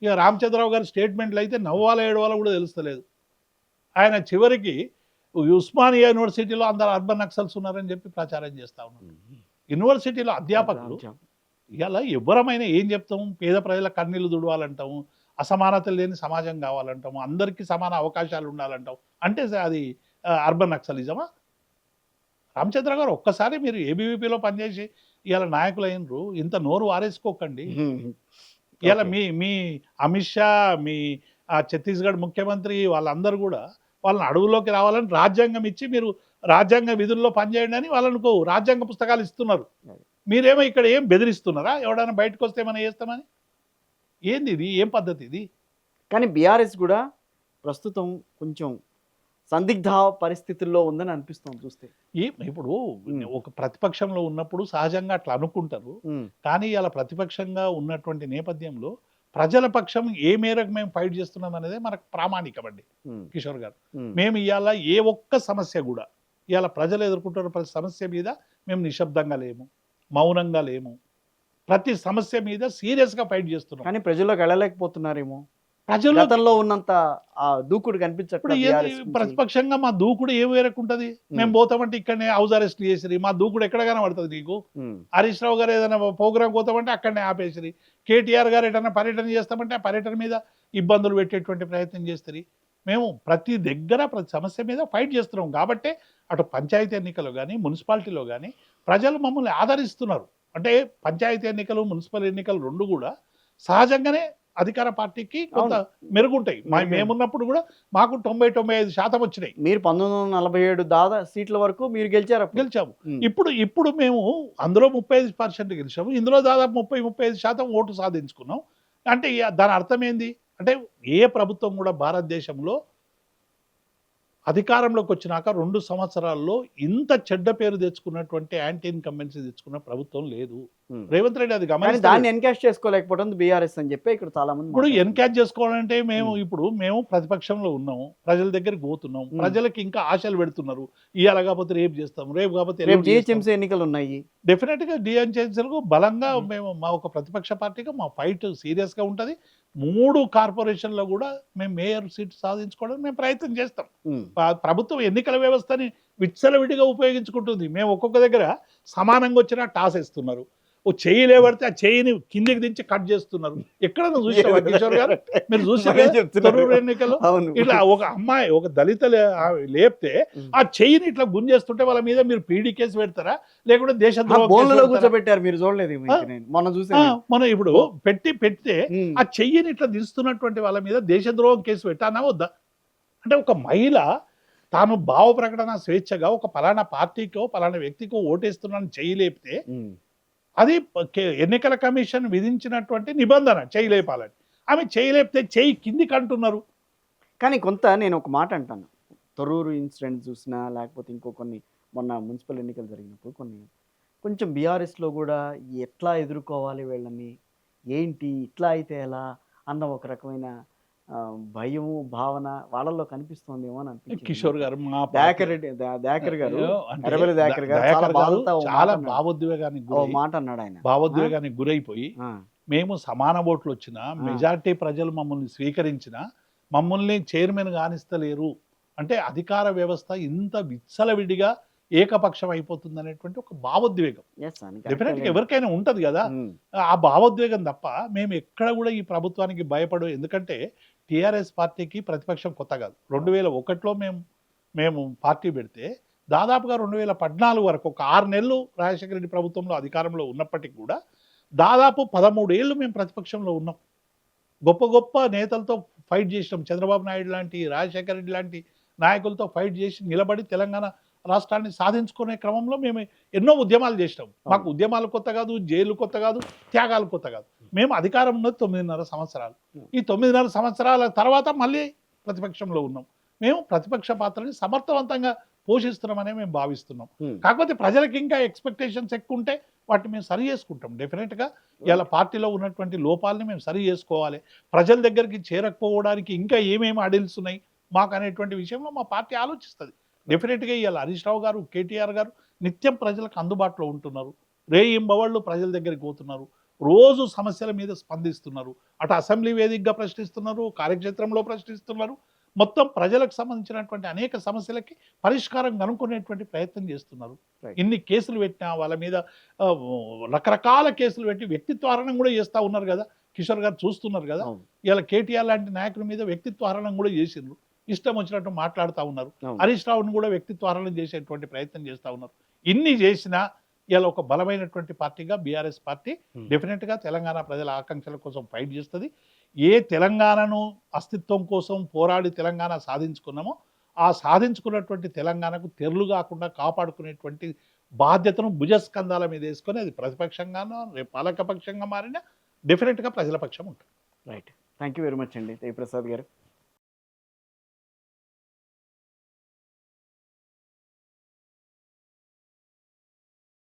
ఇక రామచంద్రరావు గారి స్టేట్మెంట్లు అయితే నవ్వాలో ఏడవాలో కూడా తెలుస్తలేదు. ఆయన చివరికి ఉస్మానియా యూనివర్సిటీలో అందరు అర్బన్ నక్సల్స్ ఉన్నారని చెప్పి ప్రచారం చేస్తూ ఉన్నారు. యూనివర్సిటీలో అధ్యాపకులు ఇలా ఎవరమైనా ఏం చెప్తాము? పేద ప్రజల కన్నీళ్లు దుడవాలంటాము, అసమానత లేని సమాజం కావాలంటాము, అందరికీ సమాన అవకాశాలు ఉండాలంటాం. అంటే అది అర్బన్ నక్సలిజమా? రామచంద్ర గారు ఒక్కసారి మీరు ఏబీవీపీలో పనిచేసి ఇవాళ నాయకులు అయినరు, ఇంత నోరు వారేసుకోకండి. ఇవాళ మీ అమిత్ షా, మీ ఛత్తీస్గఢ్ ముఖ్యమంత్రి వాళ్ళందరూ కూడా వాళ్ళని అడవుల్లోకి రావాలని రాజ్యాంగం ఇచ్చి మీరు రాజ్యాంగ విధుల్లో పనిచేయండి అని వాళ్ళకు రాజ్యాంగ పుస్తకాలు ఇస్తున్నారు. మీరేమో ఇక్కడ ఏం బెదిరిస్తున్నారా? ఎవడైనా బయటకు వస్తే ఏమైనా చేస్తామని? ఏంది ఇది? ఏం పద్ధతి ఇది? కానీ బీఆర్ఎస్ కూడా ప్రస్తుతం కొంచెం సందిగ్ధ పరిస్థితుల్లో ఉందని అనిపిస్తుంది చూస్తే. ఇప్పుడు ఒక ప్రతిపక్షంలో ఉన్నప్పుడు సహజంగా అట్లా అనుకుంటారు. కానీ ఇలా ప్రతిపక్షంగా ఉన్నటువంటి నేపథ్యంలో ప్రజల పక్షం ఏ మేరకు మేము ఫైట్ చేస్తున్నాం అనేది మనకు ప్రామాణికమండి కిషోర్ గారు. మేము ఇవాళ ఏ ఒక్క సమస్య కూడా ఇవాళ ప్రజలు ఎదుర్కొంటున్న ప్రతి సమస్య మీద మేము నిశ్శబ్దంగా లేము, మౌనంగా లేము. ప్రతి సమస్య మీద సీరియస్గా ఫైట్ చేస్తున్నాం. కానీ ప్రజల్లోకి వెళ్ళలేకపోతున్నారేమో. ప్రజలు గతంలో ఉన్నంత దూకుడు కనిపించట్లేదు. ప్రతిపక్షంగా మా దూకుడు ఏ మేరకు ఉంటుంది? మేము పోతామంటే ఇక్కడనే హౌస్ అరెస్ట్ చేసిరి, మా దూకుడు ఎక్కడ కనబడుతుంది నీకు? హరీష్ రావు గారు ఏదైనా ప్రోగ్రామ్ పోతామంటే అక్కడనే ఆపేసిరి, కేటీఆర్ గారు ఏదైనా పర్యటన చేస్తామంటే ఆ పర్యటన మీద ఇబ్బందులు పెట్టేటువంటి ప్రయత్నం చేస్తారు. మేము ప్రతి దగ్గర ప్రతి సమస్య మీద ఫైట్ చేస్తున్నాం కాబట్టి అటు పంచాయతీ ఎన్నికలు కానీ మున్సిపాలిటీలో కానీ ప్రజలు మమ్మల్ని ఆదరిస్తున్నారు. అంటే పంచాయతీ ఎన్నికలు మున్సిపల్ ఎన్నికలు రెండు కూడా సహజంగానే అధికార పార్టీకి కొంత మెరుగుంటాయి. మేమున్నప్పుడు కూడా మాకు 90-95% వచ్చినాయి. మీరు 1947 సీట్ల వరకు మీరు గెలిచాము. ఇప్పుడు మేము అందులో 35% గెలిచాము, ఇందులో దాదాపు 30-35% ఓటు సాధించుకున్నాం. అంటే దాని అర్థం ఏంది అంటే ఏ ప్రభుత్వం కూడా భారతదేశంలో అధికారంలోకి వచ్చినాక 2 సంవత్సరాల్లో ఇంత చెడ్డ పేరు తెచ్చుకున్నటువంటి యాంటీ ఇన్కంబెన్సీ తెచ్చుకున్న ప్రభుత్వం లేదు. రేవంత్ రెడ్డి అది గమనించి దాన్ని ఎన్కాష్ చేసుకోలేకపోవడం బీఆర్ఎస్ అని చెప్పి ఇక్కడ చాలా మంది. ఇప్పుడు ఎన్కాష్ చేసుకోవాలంటే మేము ప్రతిపక్షంలో ఉన్నాము, ప్రజల దగ్గరికి పోతున్నాం, ప్రజలకి ఇంకా ఆశలు పెడుతున్నారు. ఇవాళ కాకపోతే రేపు చేస్తాం, రేపు కాకపోతే జిహెచ్ఎంసీ ఎన్నికలు ఉన్నాయి. డెఫినెట్ గా డిఎన్చేలకు బలంగా మేము మా ఒక ప్రతిపక్ష పార్టీగా మా ఫైట్ సీరియస్ గా ఉంటది. 3 కార్పొరేషన్లో కూడా మేము మేయర్ సీట్ సాధించుకోవడానికి మేము ప్రయత్నం చేస్తాం. ప్రభుత్వం ఎన్నికల వ్యవస్థని విచ్చలవిడిగా ఉపయోగించుకుంటుంది. మేము ఒక్కొక్క దగ్గర సమానంగా వచ్చినా టాస్ ఇస్తున్నారు, ఓ చెయ్యి లేబడితే ఆ చెయ్యిని కిందికి దించి కట్ చేస్తున్నారు. ఎక్కడన్నా చూసావా కిషోర్ గారు? మీరు చూసారు ఎన్నికలు ఇట్లా ఒక అమ్మాయి ఒక దళిత లేపితే ఆ చెయ్యిని ఇట్లా గుంజేస్తుంటే వాళ్ళ మీద మీరు పీడీ కేసు పెడతారా లేకుంటే దేశద్రోహం కూర్చోబెట్టారు? మీరు చూడలేదు మనం ఇప్పుడు పెడితే ఆ చెయ్యిని ఇట్లా దిస్తున్నటువంటి వాళ్ళ మీద దేశద్రోహం కేసు పెట్టానా వద్దా? అంటే ఒక మహిళ తాను భావ ప్రకటన స్వేచ్ఛగా ఒక పలానా పార్టీకో పలానా వ్యక్తికో ఓటేస్తున్నాను చెయ్యి లేపితే అది ఎన్నికల కమిషన్ విధించినటువంటి నిబంధన చేయలేపాలని. ఆమె చేయలేపితే చేయి కిందికి అంటున్నారు. కానీ కొంత నేను ఒక మాట అంటాను. తొర్రూరు ఇన్సిడెంట్ చూసినా, లేకపోతే ఇంకో కొన్ని మొన్న మున్సిపల్ ఎన్నికలు జరిగినప్పుడు కొంచెం బీఆర్ఎస్‌లో గూడా ఎట్లా ఎదుర్కోవాలి వీళ్ళని? ఏంటి? ఇట్లా అయితే ఎలా? అన్న ఒక రకమైన భయము, భావన వాళ్ళలో కనిపిస్తోందేమో అని అనిపించింది కిషోర్ నాకు. గారు మా దయాకర్ రెడ్డి దయాకర్ గారు, అంటే ఎర్రబెల్లి దయాకర్ గారు చాలా దయాకర్ గారు బాధతో ఓ మాట చాలా అన్నాడు. భావోద్వేగానికి ఓ గురై మాట అన్నాడాయన. భావోద్వేగానికి గురైపోయి ఆ! మేము సమాన ఓట్లు వచ్చినా మెజారిటీ ప్రజలు మమ్మల్ని స్వీకరించినా మమ్మల్ని చైర్మన్ కానిస్తలేరు. అంటే అధికార వ్యవస్థ ఇంత విచ్చలవిడిగా ఏకపక్షం అయిపోతుంది అనేటువంటి ఒక భావోద్వేగం యెస్ అని డెఫినెట్గా కరెక్టే. ఎవరికైనా ఉంటది కదా. ఆ భావోద్వేగం తప్ప మేము ఎక్కడ కూడా ఈ ప్రభుత్వానికి భయపడు. ఎందుకంటే టీఆర్ఎస్ పార్టీకి ప్రతిపక్షం కొత్త కాదు. 2001లో మేము పార్టీ పెడితే దాదాపుగా 2014 వరకు ఒక 6 నెలలు రాజశేఖర రెడ్డి ప్రభుత్వంలో అధికారంలో ఉన్నప్పటికీ కూడా దాదాపు 13 ఏళ్ళు మేము ప్రతిపక్షంలో ఉన్నాం. గొప్ప గొప్ప నేతలతో ఫైట్ చేసినాం. చంద్రబాబు నాయుడు లాంటి, రాజశేఖర రెడ్డి లాంటి నాయకులతో ఫైట్ చేసి నిలబడి తెలంగాణ రాష్ట్రాన్ని సాధించుకునే క్రమంలో మేము ఎన్నో ఉద్యమాలు చేసినాం. మాకు ఉద్యమాలు కొత్త కాదు, జైలు కొత్త కాదు, త్యాగాలు కొత్త కాదు. మేము అధికారం ఉన్నది 9.5 సంవత్సరాలు. ఈ 9.5 సంవత్సరాల తర్వాత మళ్ళీ ప్రతిపక్షంలో ఉన్నాం. మేము ప్రతిపక్ష పాత్రని సమర్థవంతంగా పోషిస్తున్నామనే మేము భావిస్తున్నాం. కాకపోతే ప్రజలకు ఇంకా ఎక్స్పెక్టేషన్స్ ఎక్కువ ఉంటే వాటిని మేము సరి చేసుకుంటాం. డెఫినెట్గా ఇలా పార్టీలో ఉన్నటువంటి లోపాలని మేము సరి చేసుకోవాలి. ప్రజల దగ్గరికి చేరకపోవడానికి ఇంకా ఏమేమి అడిల్స్ ఉన్నాయి మాకు అనేటువంటి విషయంలో మా పార్టీ ఆలోచిస్తుంది. డెఫినెట్గా ఇవాళ హరీష్ రావు గారు, కేటీఆర్ గారు నిత్యం ప్రజలకు అందుబాటులో ఉంటున్నారు. రేయింబవళ్ళు ప్రజల దగ్గరికి పోతున్నారు. రోజు సమస్యల మీద స్పందిస్తున్నారు. అటు అసెంబ్లీ వేదికగా ప్రశ్నిస్తున్నారు, కార్యక్షేత్రంలో ప్రశ్నిస్తున్నారు. మొత్తం ప్రజలకు సంబంధించినటువంటి అనేక సమస్యలకి పరిష్కారం కనుక్కునేటువంటి ప్రయత్నం చేస్తున్నారు. Right. ఇన్ని కేసులు పెట్టినా వాళ్ళ మీద రకరకాల కేసులు పెట్టి వ్యక్తిత్వ హరణం కూడా చేస్తూ ఉన్నారు కదా. కిషోర్ గారు చూస్తున్నారు కదా. అవును. ఇలా కేటీఆర్ లాంటి నాయకుల మీద వ్యక్తిత్వ హరణం కూడా చేసిండ్రు. ఇష్టం వచ్చినట్టు మాట్లాడుతూ ఉన్నారు. అవును. హరీష్ రావుని కూడా వ్యక్తిత్వ హరణం చేసేటువంటి ప్రయత్నం చేస్తూ ఉన్నారు. ఇన్ని చేసినా ఇలా ఒక బలమైనటువంటి పార్టీగా బీఆర్ఎస్ పార్టీ డెఫినెట్గా తెలంగాణ ప్రజల ఆకాంక్షల కోసం ఫైట్ చేస్తుంది. ఏ తెలంగాణను అస్తిత్వం కోసం పోరాడి తెలంగాణ సాధించుకున్నామో ఆ సాధించుకున్నటువంటి తెలంగాణకు తెరలు కాకుండా కాపాడుకునేటువంటి బాధ్యతను భుజస్కంధాల మీద వేసుకొని అది ప్రతిపక్షంగానో రేపు పాలకపక్షంగా మారినా డెఫినెట్గా ప్రజల పక్షం ఉంటుంది. Right. Thank you very much అండి దేవిప్రసాద్ గారు.